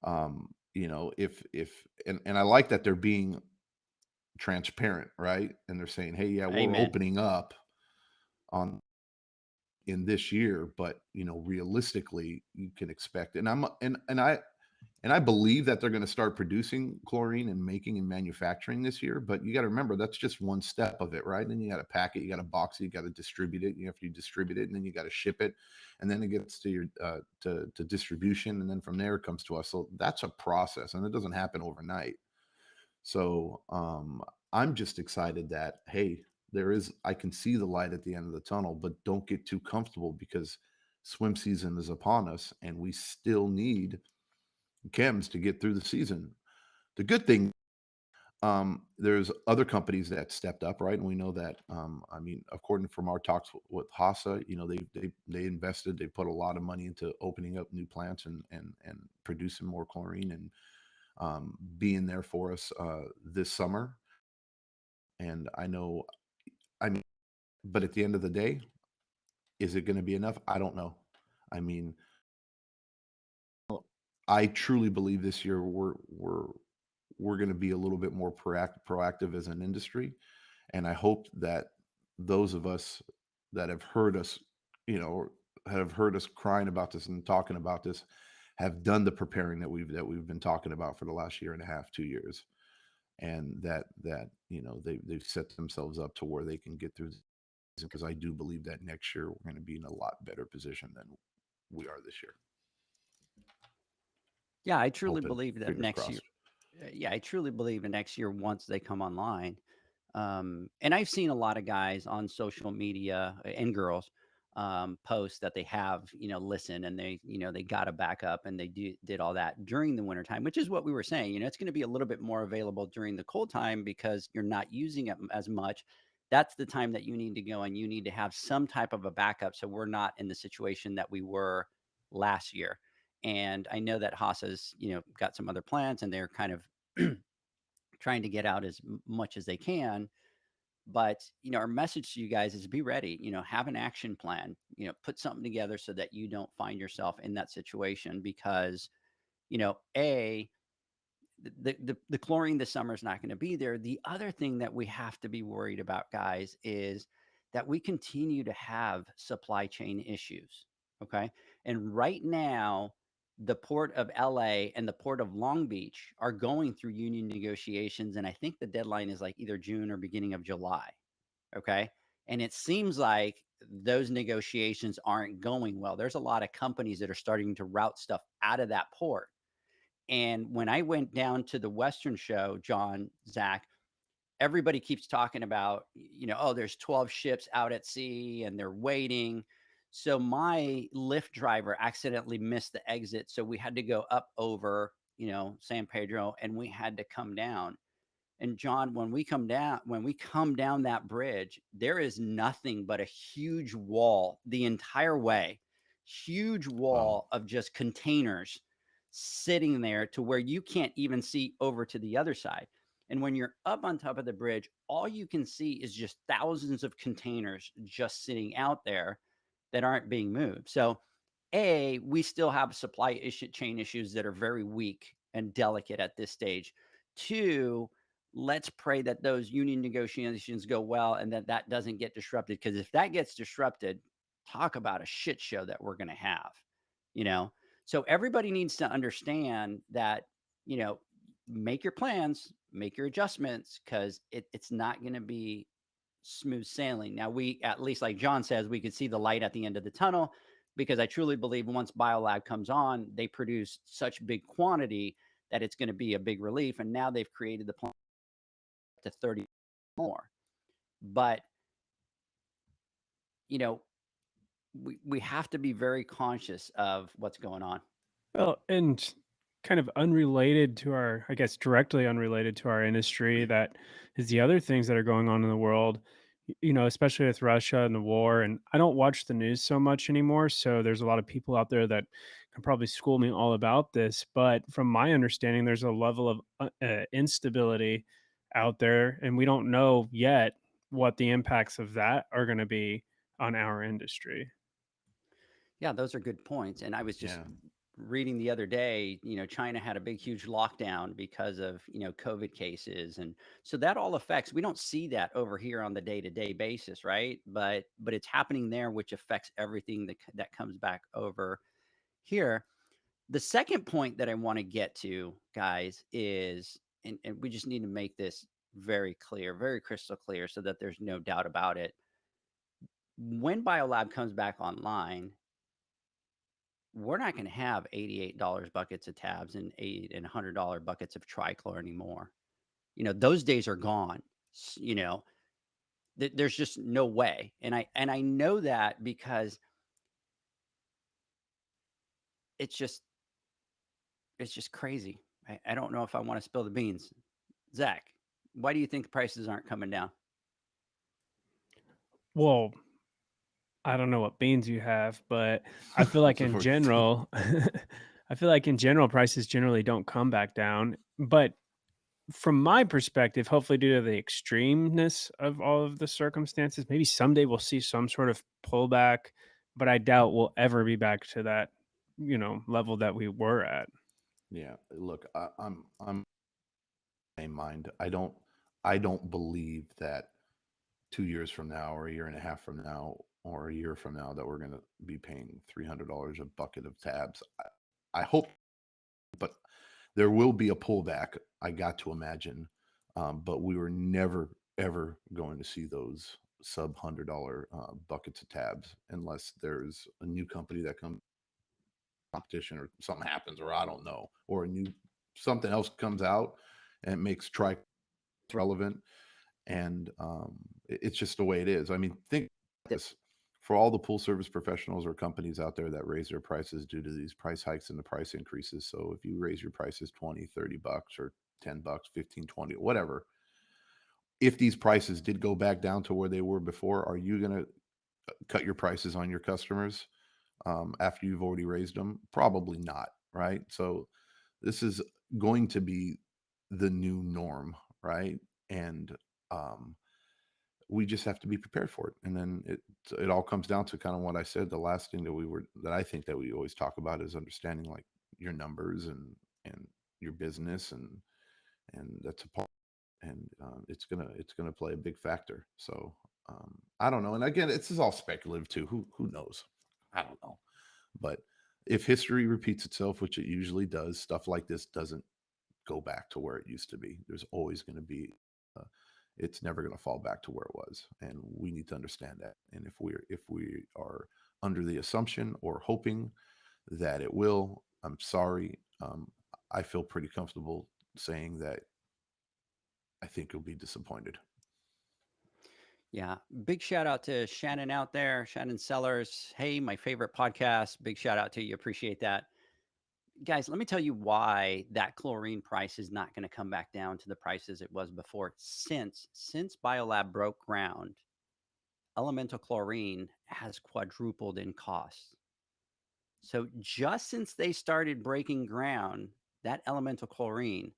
And I like that they're being transparent, right? And they're saying, hey, yeah, we're Amen. opening up in this year, but realistically, you can expect. And And I believe that they're going to start producing chlorine and making and manufacturing this year. But you got to remember, that's just one step of it, right? Then you got to pack it, you got to box it, you got to distribute it. After you distribute it, and then you got to ship it, and then it gets to your to distribution, and then from there it comes to us. So that's a process, and it doesn't happen overnight. So I'm just excited that, hey, I can see the light at the end of the tunnel, but don't get too comfortable, because swim season is upon us, and we still need chems to get through the season. The good thing, there's other companies that stepped up, right? And we know that, I mean, according from our talks with Hasa, they invested, they put a lot of money into opening up new plants and producing more chlorine, and being there for us this summer. And I know, I mean, but at the end of the day, is it going to be enough? I don't know. I mean, I truly believe this year we're going to be a little bit more proactive as an industry, and I hope that those of us that have heard us, have heard us crying about this and talking about this, have done the preparing that we've been talking about for the last year and a half, 2 years, and that they've set themselves up to where they can get through this, because I do believe that next year we're going to be in a lot better position than we are this year. Yeah, I truly Hoping, believe that fingers next year. crossed. Yeah, I truly believe in next year once they come online. And I've seen a lot of guys on social media and girls post that they have, listen, and they got a backup, and they did all that during the wintertime, which is what we were saying. It's going to be a little bit more available during the cold time because you're not using it as much. That's the time that you need to go, and you need to have some type of a backup, so we're not in the situation that we were last year. And I know that Haas has, got some other plans, and they're kind of trying to get out as much as they can. But our message to you guys is be ready. Have an action plan. Put something together so that you don't find yourself in that situation, because a the chlorine this summer is not going to be there. The other thing that we have to be worried about, guys, is that we continue to have supply chain issues. Okay. And right now, the port of LA and the port of Long Beach are going through union negotiations. And I think the deadline is like either June or beginning of July. Okay. And it seems like those negotiations aren't going well. There's a lot of companies that are starting to route stuff out of that port. And when I went down to the Western show, John, Zach, everybody keeps talking about, oh, there's 12 ships out at sea and they're waiting. So my Lyft driver accidentally missed the exit. So we had to go up over, San Pedro, and we had to come down. And John, when we come down that bridge, there is nothing but a huge wall the entire way, huge Wow. wall of just containers sitting there to where you can't even see over to the other side. And when you're up on top of the bridge, all you can see is just thousands of containers just sitting out there that aren't being moved. So, we still have chain issues that are very weak and delicate at this stage. Two, let's pray that those union negotiations go well and that doesn't get disrupted. Because if that gets disrupted, talk about a shit show that we're going to have, you know? So everybody needs to understand that, make your plans, make your adjustments, because it's not going to be smooth sailing. Now, we, at least like John says, we could see the light at the end of the tunnel, because I truly believe once BioLab comes on, they produce such big quantity that it's going to be a big relief. And now they've created the plan to 30 more. But, you know, we have to be very conscious of what's going on. Well, and kind of unrelated to our, I guess, directly unrelated to our industry, that is the other things that are going on in the world, especially with Russia and the war. And I don't watch the news so much anymore. So there's a lot of people out there that can probably school me all about this. But from my understanding, there's a level of instability out there. And we don't know yet what the impacts of that are going to be on our industry. Yeah, those are good points. And I was just Yeah. reading the other day, China had a big, huge lockdown because of, COVID cases. And so that all affects, we don't see that over here on the day-to-day basis, right? But it's happening there, which affects everything that comes back over here. The second point that I want to get to, guys, is, and we just need to make this very clear, very crystal clear, so that there's no doubt about it. When Biolab comes back online, we're not going to have $88 buckets of tabs and $100 buckets of trichlor anymore. Those days are gone. You know, there's just no way. And I know that because it's just it's just crazy. I don't know if I want to spill the beans. Zach, why do you think the prices aren't coming down? Well, I don't know what beans you have, but I feel like That's a in for- general, I feel like in general prices generally don't come back down. But from my perspective, hopefully due to the extremeness of all of the circumstances, maybe someday we'll see some sort of pullback, but I doubt we'll ever be back to that, level that we were at. Yeah, look, I'm same mind. I don't believe that 2 years from now, or a year and a half from now, or a year from now, that we're going to be paying $300 a bucket of tabs. I hope, but there will be a pullback. I got to imagine, but we were never ever going to see those sub $100 buckets of tabs unless there's a new company that comes competition, or something happens, or I don't know, or a new something else comes out and it makes tri relevant. And it's just the way it is. I mean, think this: for all the pool service professionals or companies out there that raise their prices due to these price hikes and the price increases. So if you raise your prices 20, $30 or $10, 15, 20, whatever, if these prices did go back down to where they were before, are you going to cut your prices on your customers after you've already raised them? Probably not, right? So this is going to be the new norm, right? And um, we just have to be prepared for it. And then it all comes down to kind of what I said. The last thing that I think that we always talk about is understanding, like, your numbers and your business, and that's a part. And it's gonna play a big factor. So I don't know. And again, this is all speculative too. Who knows? I don't know. But if history repeats itself, which it usually does, stuff like this doesn't go back to where it used to be. There's always going to be, uh, it's never going to fall back to where it was, and we need to understand that. And if we are under the assumption or hoping that it will, I'm sorry. I feel pretty comfortable saying that I think you'll be disappointed. Yeah. Big shout out to Shannon out there, Shannon Sellers. Hey, my favorite podcast. Big shout out to you. Appreciate that. Guys, let me tell you why that chlorine price is not going to come back down to the prices it was before. Since Biolab broke ground, elemental chlorine has quadrupled in cost. So just since they started breaking ground, that elemental chlorine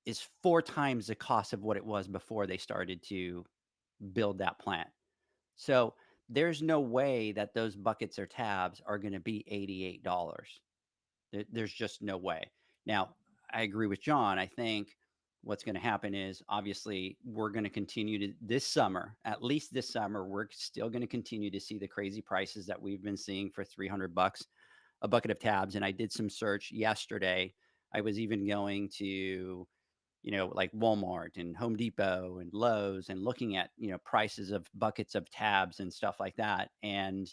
is 4 times the cost of what it was before they started to build that plant. So there's no way that those buckets or tabs are going to be $88. There's just no way. Now, I agree with John. I think what's going to happen is, obviously, we're going to continue to this summer, at least this summer, we're still going to continue to see the crazy prices that we've been seeing for $300 a bucket of tabs. And I did some search yesterday. I was even going to, like Walmart and Home Depot and Lowe's, and looking at, prices of buckets of tabs and stuff like that. And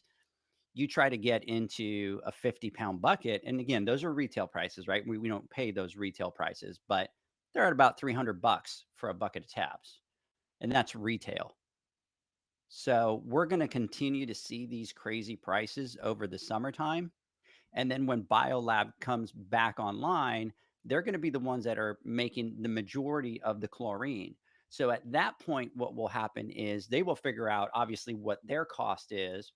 you try to get into a 50-pound bucket. And again, those are retail prices, right? We don't pay those retail prices, but they're at about $300 for a bucket of tabs. And that's retail. So we're going to continue to see these crazy prices over the summertime. And then when Biolab comes back online, they're going to be the ones that are making the majority of the chlorine. So at that point, what will happen is they will figure out, obviously, what their cost is,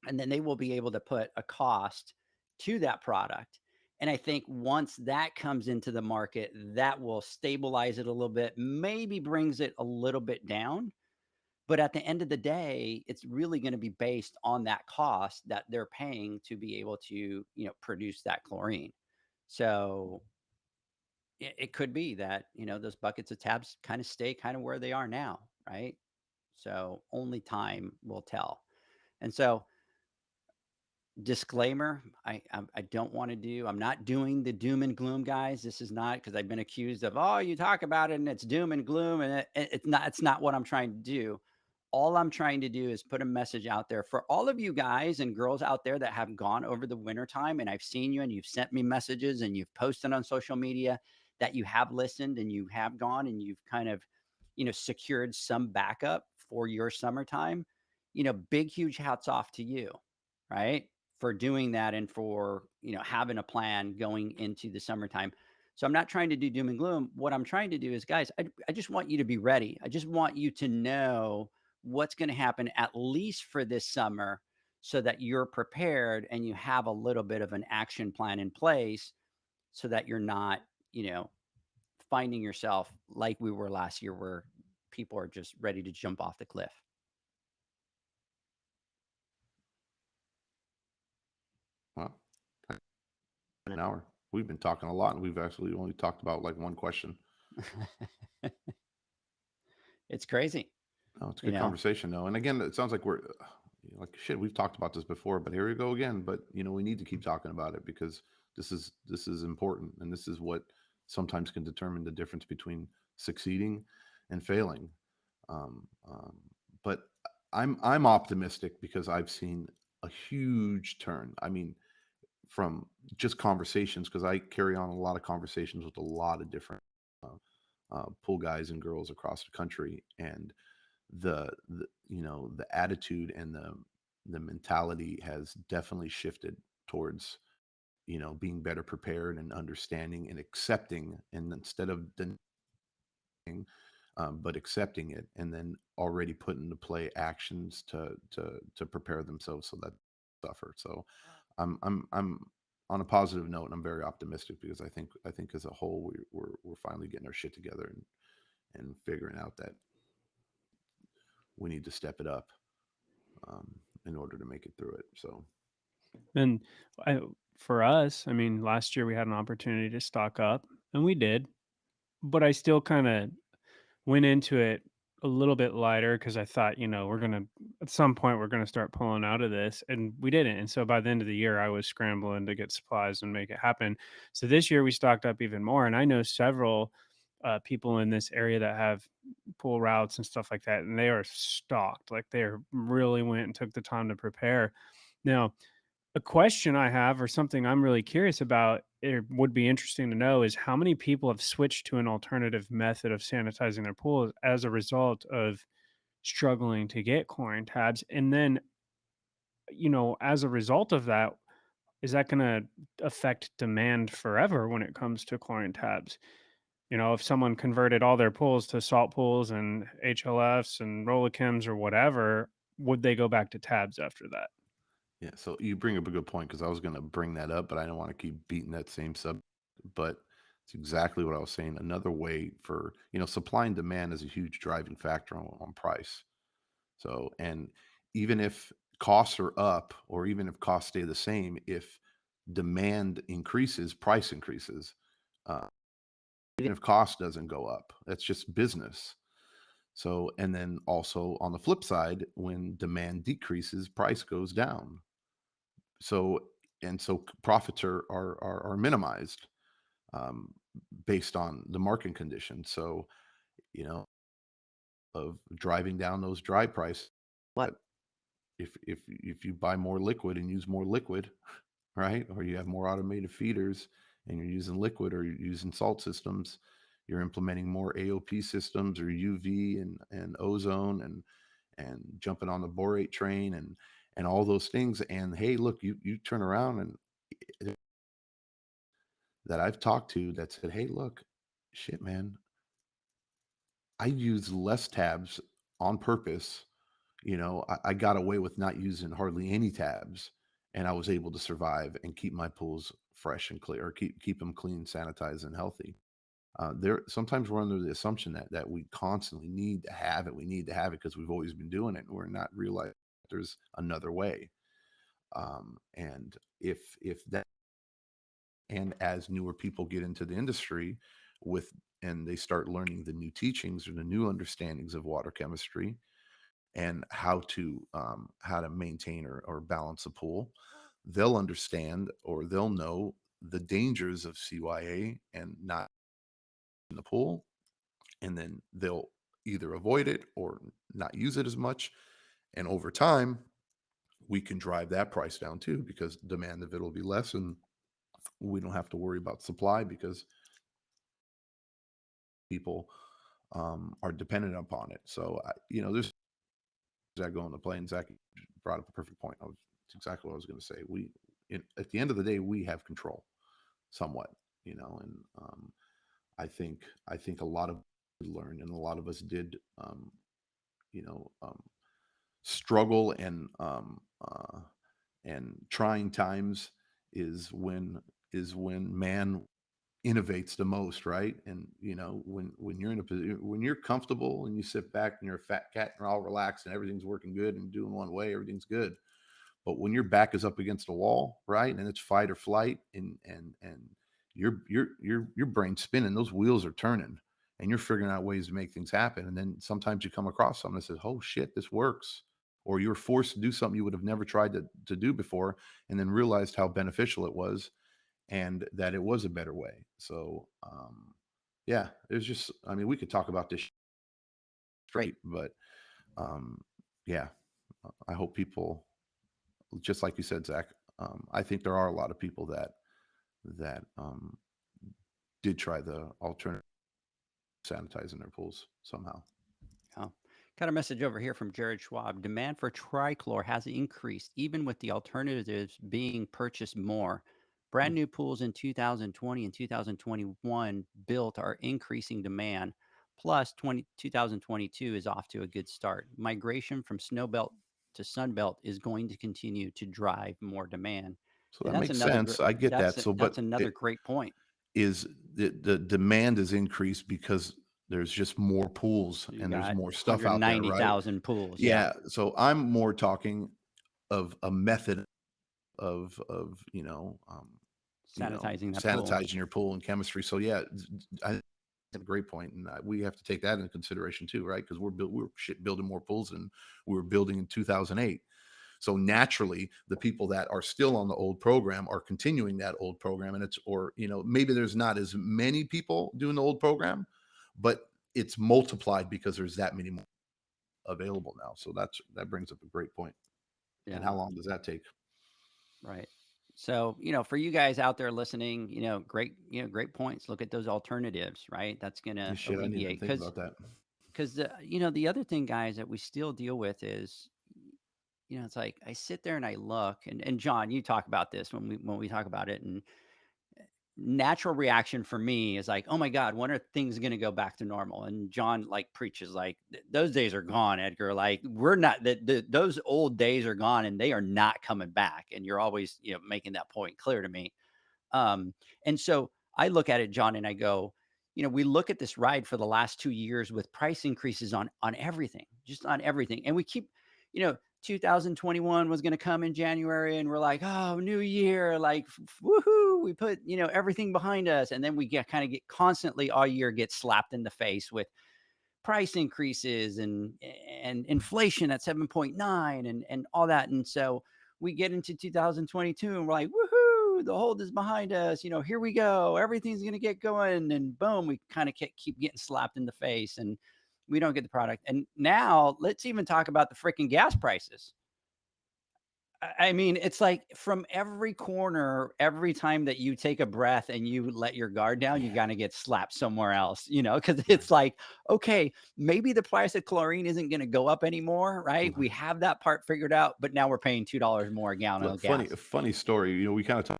and then they will be able to put a cost to that product. And I think once that comes into the market, that will stabilize it a little bit, maybe brings it a little bit down. But at the end of the day, it's really going to be based on that cost that they're paying to be able to, produce that chlorine. So it could be that, those buckets of tabs kind of stay kind of where they are now, right? So only time will tell. And so disclaimer, I don't want to do, I'm not doing the doom and gloom, guys. This is not, because I've been accused of, oh, you talk about it and it's doom and gloom, and it's not what I'm trying to do. All I'm trying to do is put a message out there for all of you guys and girls out there that have gone over the winter time, and I've seen you and you've sent me messages and you've posted on social media that you have listened and you have gone and you've kind of, secured some backup for your summertime. Big, huge hats off to you, right? For doing that and for, having a plan going into the summertime. So I'm not trying to do doom and gloom. What I'm trying to do is, guys, I just want you to be ready. I just want you to know what's going to happen at least for this summer, so that you're prepared and you have a little bit of an action plan in place, so that you're not, finding yourself like we were last year, where people are just ready to jump off the cliff. Well, an hour. We've been talking a lot, and we've actually only talked about like one question. It's crazy. No, it's a good conversation, though. And again, it sounds like we're like, shit, we've talked about this before, but here we go again. But we need to keep talking about it, because this is important, and this is what sometimes can determine the difference between succeeding and failing. Um, um, but I'm optimistic, because I've seen a huge turn. I mean, from just conversations, because I carry on a lot of conversations with a lot of different pool guys and girls across the country, and the attitude and the mentality has definitely shifted towards being better prepared and understanding and accepting, and instead of denying, but accepting it, and then already put into play actions to prepare themselves so that they suffer. So I'm on a positive note, and I'm very optimistic, because I think as a whole we're finally getting our shit together, and figuring out that we need to step it up, in order to make it through it. So And I, for us, I mean, last year we had an opportunity to stock up, and we did, but I still kind of went into it a little bit lighter, because I thought, we're going to, at some point, we're going to start pulling out of this. And we didn't. And so by the end of the year, I was scrambling to get supplies and make it happen. So this year we stocked up even more. And I know several people in this area that have pool routes and stuff like that, and they are stocked. Like, they really went and took the time to prepare. Now, a question I have, or something I'm really curious about, it would be interesting to know, is how many people have switched to an alternative method of sanitizing their pools as a result of struggling to get chlorine tabs? And then, as a result of that, is that going to affect demand forever when it comes to chlorine tabs? If someone converted all their pools to salt pools and HLFs and Rollichems or whatever, would they go back to tabs after that? yeah, so you bring up a good point, because I was going to bring that up, but I don't want to keep beating that same subject. But it's exactly what I was saying. Another way for supply and demand is a huge driving factor on price. So, and even if costs are up, or even if costs stay the same, if demand increases, price increases. Uh, even if cost doesn't go up, that's just business. So, and then also on the flip side, when demand decreases, price goes down. So, and so profits are minimized, um, based on the market conditions. So, you know, of driving down those dry prices. But if you buy more liquid and use more liquid, right? Or you have more automated feeders and you're using liquid, or you're using salt systems, you're implementing more AOP systems, or UV and ozone, and jumping on the borate train, and all those things. And hey, look, you turn around, and that I've talked to that said, hey, look, shit, man, I use less tabs on purpose. I got away with not using hardly any tabs, and I was able to survive and keep my pools fresh and clear, or keep them clean, sanitized, and healthy. There sometimes we're under the assumption that we constantly need to have it. We need to have it because we've always been doing it, and we're not realizing there's another way. And if that, and as newer people get into the industry with, and they start learning the new teachings or the new understandings of water chemistry, and how to maintain or balance a pool, they'll understand or they'll know the dangers of CYA and not in the pool, and then they'll either avoid it or not use it as much. And over time, we can drive that price down too because demand of it will be less, and we don't have to worry about supply because people are dependent upon it. So, there's that going to play. And Zach brought up a perfect point. It's exactly what I was going to say. At the end of the day, we have control somewhat, and I think a lot of learned and a lot of us did, you know, um, struggle and trying times is when man innovates the most, right? And when you're in a position, when you're comfortable and you sit back and you're a fat cat and you're all relaxed and everything's working good and doing one way, everything's good. But when your back is up against the wall, right, and it's fight or flight, and your brain's spinning, those wheels are turning, and you're figuring out ways to make things happen. And then sometimes you come across something that says, "Oh shit, this works," or you're forced to do something you would have never tried to do before, and then realized how beneficial it was and that it was a better way. So, yeah, it's just, I mean, we could talk about this straight, but um, yeah, I hope people, just like you said, Zach, I think there are a lot of people that did try the alternative sanitizing their pools somehow. Oh, got a message over here from Jared Schwab. Demand for trichlor has increased, even with the alternatives being purchased more. Brand new pools in 2020 and 2021 built are increasing demand. Plus, 2022 is off to a good start. Migration from snowbelt to sunbelt is going to continue to drive more demand. So And that makes sense. I get that. So, that's but another great point. is the demand is increased because there's just more pools You and there's got more stuff out there, right? 190,000 pools. Yeah. Yeah. So I'm more talking of a method of Sanitizing that pool. sanitizing your pool and chemistry. So yeah, I a great point, and we have to take that into consideration too, right? Because we're building more pools than we were building in 2008. So naturally, the people that are still on the old program are continuing that old program, and maybe there's not as many people doing the old program, but it's multiplied because there's that many more available now. So that brings up a great point. Yeah. And how long does that take? Right. So, for you guys out there listening, great points. Look at those alternatives, right? That's going to Shit, I didn't even alleviate think about that. because the other thing, guys, that we still deal with is, it's like I sit there and I look, and John, you talk about this when we talk about it, and natural reaction for me is like, oh my God, when are things going to go back to normal? And John like preaches like those days are gone, Edgar. Like we're not that those old days are gone and they are not coming back. And you're always, making that point clear to me. And so I look at it, John, and I go, we look at this ride for the last 2 years with price increases on everything, just on everything. And we keep, 2021 was going to come in January and we're like, oh, new year, like woohoo, we put, everything behind us. And then we get constantly all year get slapped in the face with price increases and inflation at 7.9 and all that. And so we get into 2022 and we're like, woohoo, the hold is behind us. Here we go. Everything's going to get going. And boom, we kind of keep getting slapped in the face and we don't get the product. And now let's even talk about the freaking gas prices. I mean, it's like from every corner, every time that you take a breath and you let your guard down, you're going to get slapped somewhere else, because it's like, okay, maybe the price of chlorine isn't going to go up anymore, right? We have that part figured out, but now we're paying $2 more a gallon of gas. Funny story. We kind of talk.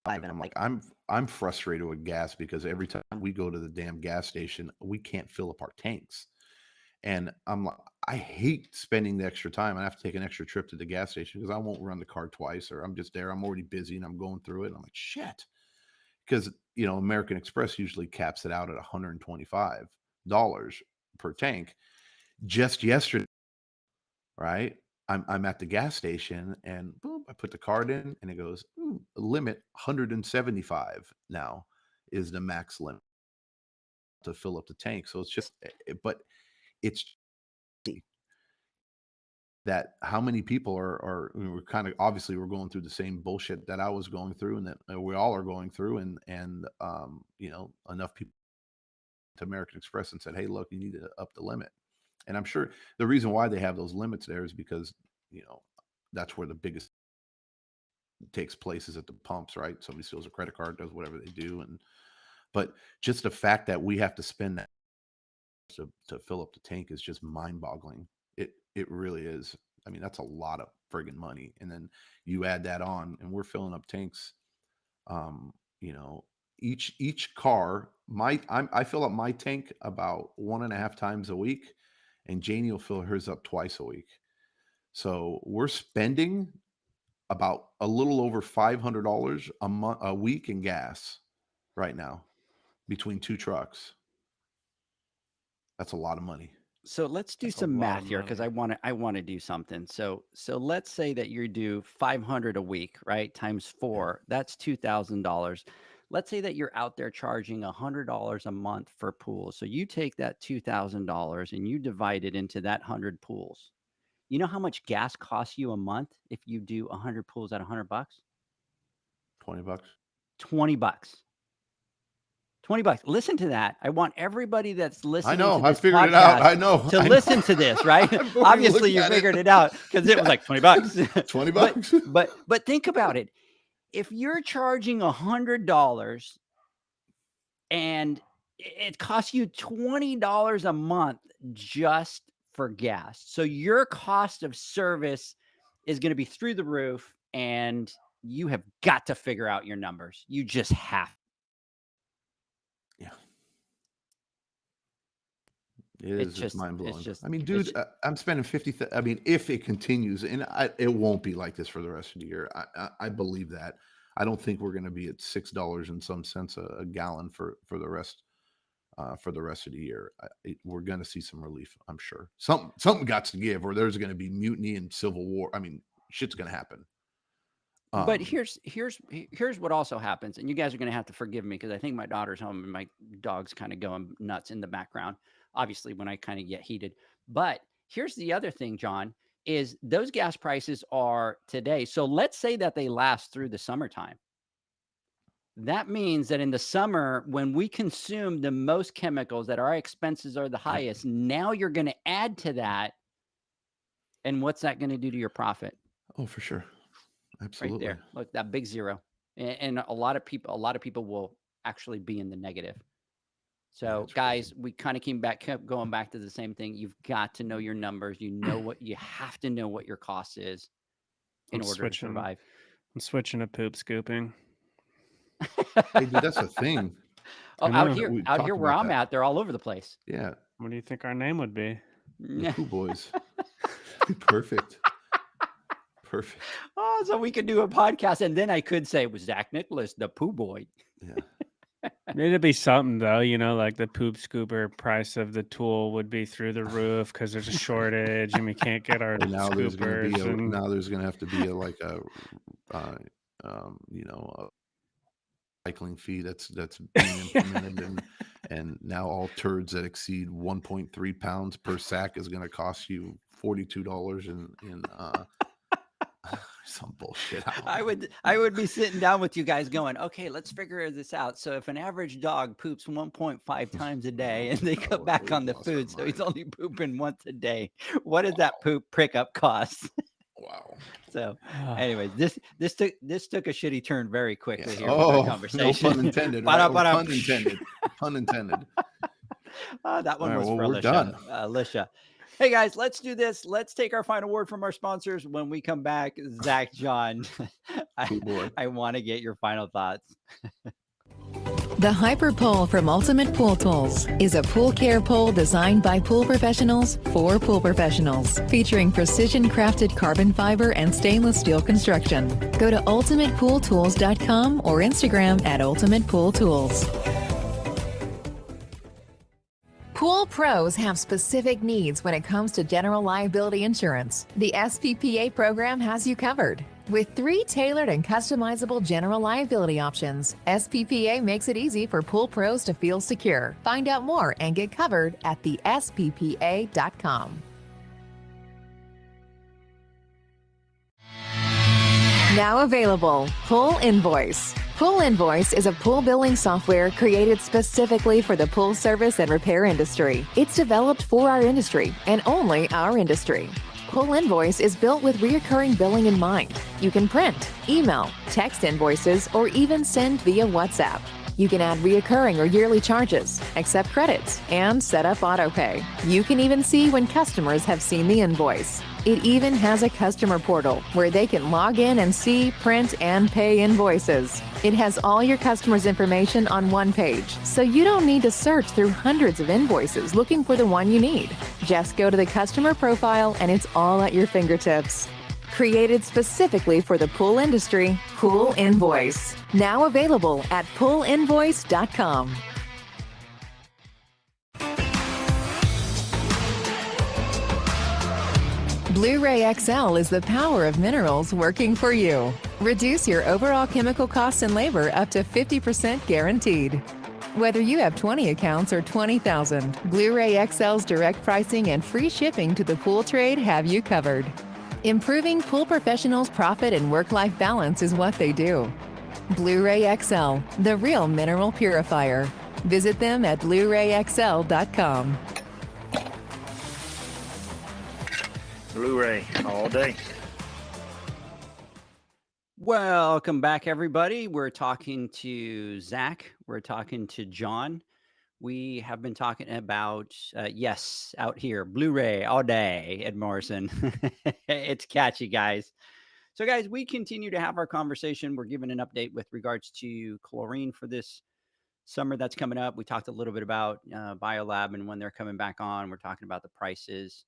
And I'm like, I'm frustrated with gas because every time we go to the damn gas station, we can't fill up our tanks. And I'm like, I hate spending the extra time. I have to take an extra trip to the gas station because I won't run the car twice, or I'm just there. I'm already busy and I'm going through it. And I'm like, shit. Because, American Express usually caps it out at $125 per tank. Just yesterday, right? I'm at the gas station and boom, I put the card in and it goes, limit 175 now is the max limit to fill up the tank. So it's just, but it's that how many people are we're kind of obviously we're going through the same bullshit that I was going through and that we all are going through, and enough people to American Express and said, hey, look, you need to up the limit. And I'm sure the reason why they have those limits there is because that's where the biggest takes place is at the pumps, right? Somebody steals a credit card, does whatever they do, but just the fact that we have to spend that to fill up the tank is just mind-boggling. It really is. I mean, that's a lot of friggin' money. And then you add that on, and we're filling up tanks. Each car, I fill up my tank about 1.5 times a week, and Janie will fill hers up twice a week. So we're spending about a little over $500 a week in gas right now between 2 trucks. That's a lot of money. So let's do some math here because I want to do something. So let's say that you do 500 a week, right? Times 4, that's $2,000. Let's say that you're out there charging $100 a month for pools. So you take that $2,000 and you divide it into that 100 pools. You know how much gas costs you a month if you do 100 pools at $100? $20. $20. $20. Listen to that. I want everybody that's listening. I know. To this I figured it out. I know. To listen to this, right? Obviously, you figured it out because it was like $20. $20. But think about it. If you're charging $100 and it costs you $20 a month just for gas, so your cost of service is going to be through the roof, and you have got to figure out your numbers. You just have. Yeah. It's just mind blowing. I mean, dude, I'm spending 50. I mean, if it continues, and it won't be like this for the rest of the year. I believe that. I don't think we're going to be at $6 in some sense a gallon for the rest of the year. We're going to see some relief, I'm sure. Something got to give, or there's going to be mutiny and civil war. I mean, shit's going to happen. But here's what also happens, and you guys are going to have to forgive me because I think my daughter's home and my dog's kind of going nuts in the background, obviously, when I kind of get heated. But here's the other thing, John, is those gas prices are today. So let's say that they last through the summertime. That means that in the summer, when we consume the most chemicals, that our expenses are the highest, now you're going to add to that. And what's that going to do to your profit? Oh, for sure. Absolutely. Right there. Look, that big zero. And a lot of people will actually be in the negative. So guys, we kind of kept going back to the same thing. You've got to know your numbers. You have to know what your cost is in order to survive. I'm switching to poop scooping. Hey, dude, that's a thing. Oh, out here where I'm at, they're all over the place. Yeah. What do you think our name would be? The Poo Boys. Perfect. Perfect. Oh, so we could do a podcast, and then I could say it was Zach Nicholas, the Poo Boy. Yeah. It'd be something though, like the poop scooper price of the tool would be through the roof because there's a shortage and we can't get our now scoopers. Now there's going to have to be a recycling fee that's being implemented, and now all turds that exceed 1.3 pounds per sack is going to cost you $42 in some bullshit. I would be sitting down with you guys going, okay, let's figure this out. So if an average dog poops 1.5 times a day and they cut back on the food, so he's only pooping once a day, what does that poop pickup cost? Wow. So anyways, this took a shitty turn very quickly here with our conversation. No pun intended. Right? Pun intended. Pun intended. That one was for we're done. Alicia. Hey guys, let's do this. Let's take our final word from our sponsors. When we come back, Zach, John, I want to get your final thoughts. The Hyper Pole from Ultimate Pool Tools is a pool care pole designed by pool professionals for pool professionals, featuring precision-crafted carbon fiber and stainless steel construction. Go to ultimatepooltools.com or Instagram at Ultimate Pool Tools. Pool pros have specific needs when it comes to general liability insurance. The SPPA program has you covered. With 3 tailored and customizable general liability options, SPPA makes it easy for pool pros to feel secure. Find out more and get covered at thesppa.com. Now available, Pool Invoice. Pool Invoice is a pool billing software created specifically for the pool service and repair industry. It's developed for our industry and only our industry. Pool Invoice is built with recurring billing in mind. You can print, email, text invoices, or even send via WhatsApp. You can add reoccurring or yearly charges, accept credits, and set up autopay. You can even see when customers have seen the invoice. It even has a customer portal where they can log in and see, print, and pay invoices. It has all your customers' information on one page, so you don't need to search through hundreds of invoices looking for the one you need. Just go to the customer profile and it's all at your fingertips. Created specifically for the pool industry, Pool Invoice. Now available at poolinvoice.com. Blu-ray XL is the power of minerals working for you. Reduce your overall chemical costs and labor up to 50% guaranteed. Whether you have 20 accounts or 20,000, Blu-ray XL's direct pricing and free shipping to the pool trade have you covered. Improving pool professionals' profit and work-life balance is what they do. Blu-ray XL, the real mineral purifier. Visit them at BluRayXL.com. Blu-ray all day. Welcome back, everybody. We're talking to Zach. We're talking to John. We have been talking about, yes, out here, Blu-ray all day at Morrison. It's catchy, guys. So, guys, we continue to have our conversation. We're giving an update with regards to chlorine for this summer that's coming up. We talked a little bit about BioLab and when they're coming back on. We're talking about the prices.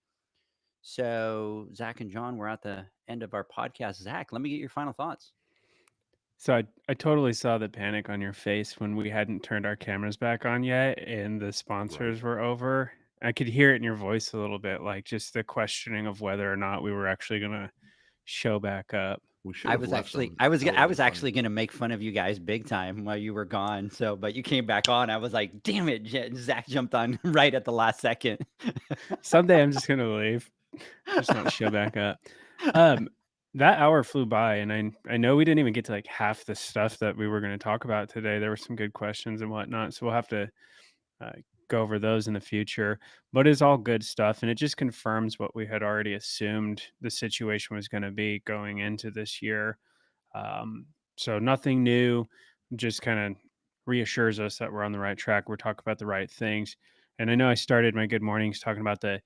So, Zach and John, we're at the end of our podcast. Zach, let me get your final thoughts. So I totally saw the panic on your face when we hadn't turned our cameras back on yet and the sponsors were over. I could hear it in your voice a little bit, like just the questioning of whether or not we were actually going to show back up. We should I have was left actually, them. I was, That would've I been was funny. actually going to make fun of you guys big time while you were gone. So, but you came back on. I was like, damn it, Zach jumped on right at the last second. Someday I'm just going to leave, just not show back up. That hour flew by, and I know we didn't even get to like half the stuff that we were going to talk about today. There were some good questions and whatnot, so we'll have to go over those in the future. But it's all good stuff, and it just confirms what we had already assumed the situation was going to be going into this year. So nothing new, just kind of reassures us that we're on the right track. We're talking about the right things. And I know I started my good mornings talking about the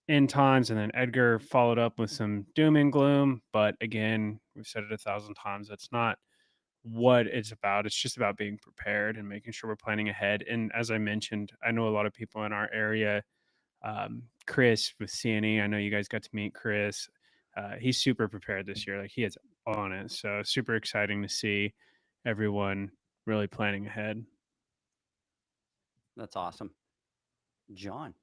end times, and then Edgar followed up with some doom and gloom. But again, we've said it 1,000 times. That's not what it's about. It's just about being prepared and making sure we're planning ahead. And as I mentioned, I know a lot of people in our area. Chris with CNE, I know you guys got to meet Chris. He's super prepared this year. Like he is on it. So super exciting to see everyone really planning ahead. That's awesome. John.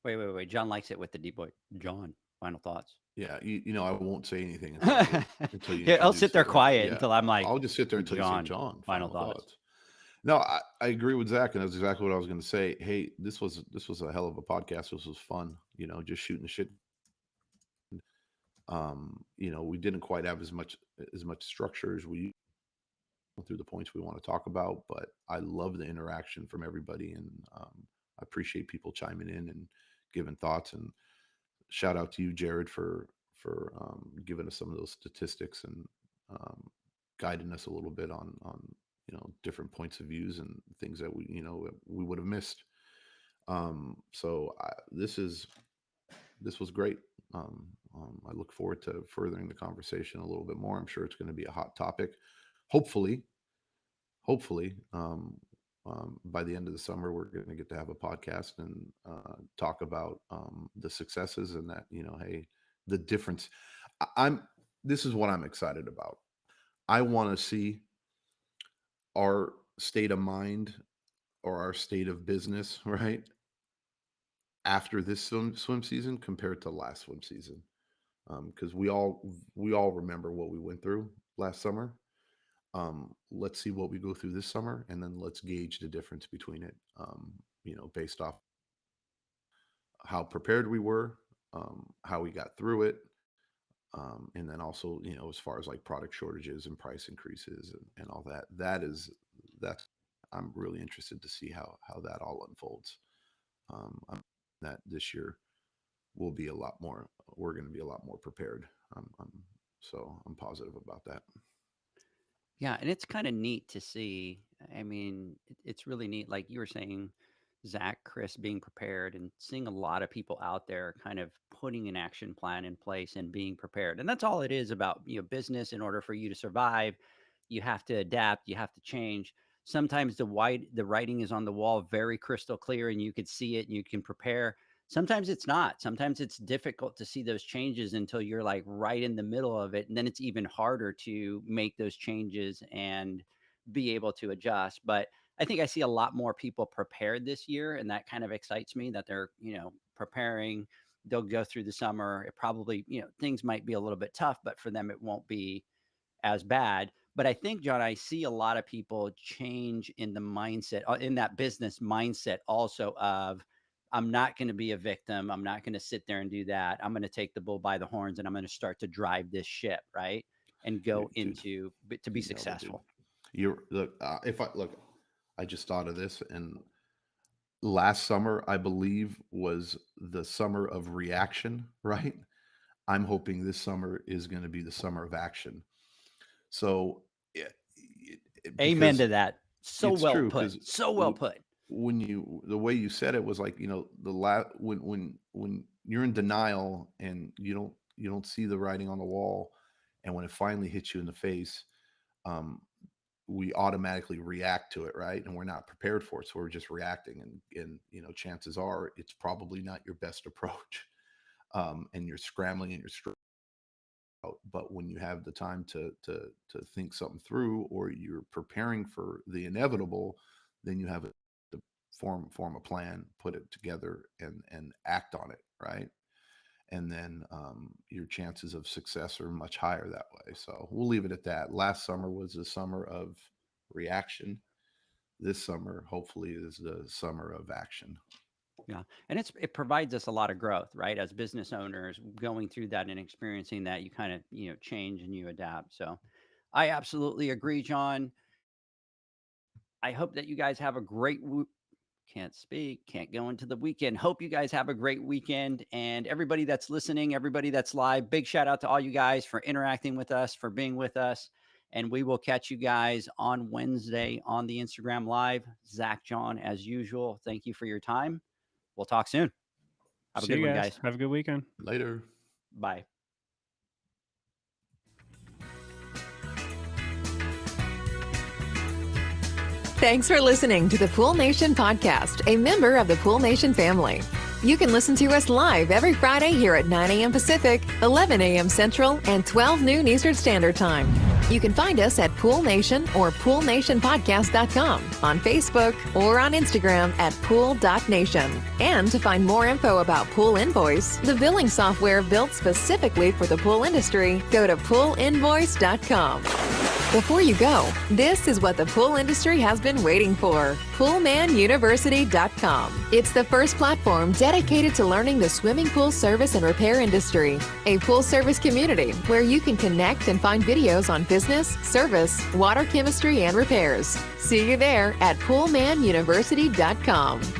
Wait. John likes it with the deep boy. John, final thoughts. Yeah, I won't say anything until you. Yeah, I'll sit there introduce it. quiet Yeah, until I'm like, I'll just sit there until you John, say John. final thoughts. No, I agree with Zach, and that's exactly what I was going to say. Hey, this was a hell of a podcast. This was fun. Just shooting the shit. We didn't quite have as much structure as we through the points we want to talk about, but I love the interaction from everybody, and I appreciate people chiming in and giving thoughts. And shout out to you, Jared, for giving us some of those statistics and guiding us a little bit on different points of views and things that we would have missed. So this was great. I look forward to furthering the conversation a little bit more. I'm sure it's going to be a hot topic. Hopefully, by the end of the summer, we're going to get to have a podcast and talk about the successes and that, hey, the difference. This is what I'm excited about. I want to see our state of mind or our state of business, right, after this swim season compared to last swim season. Because we all remember what we went through last summer. Let's see what we go through this summer, and then let's gauge the difference between it, based off how prepared we were, how we got through it, And then also, as far as like product shortages and price increases and all that, that's I'm really interested to see how that all unfolds. That this year will be a lot more. We're going to be a lot more prepared. So I'm positive about that. Yeah, and it's kind of neat to see. I mean, it's really neat, like you were saying, Zach, Chris, being prepared and seeing a lot of people out there kind of putting an action plan in place and being prepared. And that's all it is about, business. In order for you to survive, you have to adapt, you have to change. Sometimes the writing is on the wall very crystal clear and you could see it and you can prepare. Sometimes it's not. Sometimes it's difficult to see those changes until you're like right in the middle of it. And then it's even harder to make those changes and be able to adjust. But I think I see a lot more people prepared this year. And that kind of excites me that they're, preparing. They'll go through the summer. It probably, things might be a little bit tough, but for them, it won't be as bad. But I think, John, I see a lot of people change in the mindset, in that business mindset also of, I'm not going to be a victim. I'm not going to sit there and do that. I'm going to take the bull by the horns and I'm going to start to drive this ship, right? And go into to be successful. You're look, I just thought of this, and last summer, I believe, was the summer of reaction, right? I'm hoping this summer is going to be the summer of action. So, amen to that. So well true, put. So well put. The way you said it was like, when you're in denial and you don't see the writing on the wall, and when it finally hits you in the face, we automatically react to it, right? And we're not prepared for it, so we're just reacting, and chances are it's probably not your best approach, and you're scrambling and you're out. But when you have the time to think something through, or you're preparing for the inevitable, then you have to form a plan, put it together, and act on it, right? And then your chances of success are much higher that way. So we'll leave it at that. Last summer was the summer of reaction. This summer, hopefully, is the summer of action. Yeah. And it provides us a lot of growth, right? As business owners, going through that and experiencing that, you kind of, change and you adapt. So I absolutely agree, John. I hope that you guys have a great can't go into the weekend. Hope you guys have a great weekend. And everybody that's listening, everybody that's live, big shout out to all you guys for interacting with us, for being with us. And we will catch you guys on Wednesday on the Instagram Live. Zach, John, as usual, thank you for your time. We'll talk soon. Have a good one, guys. Have a good weekend. Later. Bye. Thanks for listening to the Pool Nation podcast, a member of the Pool Nation family. You can listen to us live every Friday here at 9 a.m. Pacific, 11 a.m. Central, and 12 noon Eastern Standard Time. You can find us at Pool Nation or poolnationpodcast.com, on Facebook, or on Instagram at pool.nation. And to find more info about Pool Invoice, the billing software built specifically for the pool industry, go to poolinvoice.com. Before you go, this is what the pool industry has been waiting for. PoolmanUniversity.com. It's the first platform dedicated to learning the swimming pool service and repair industry. A pool service community where you can connect and find videos on business, service, water chemistry, and repairs. See you there at PoolmanUniversity.com.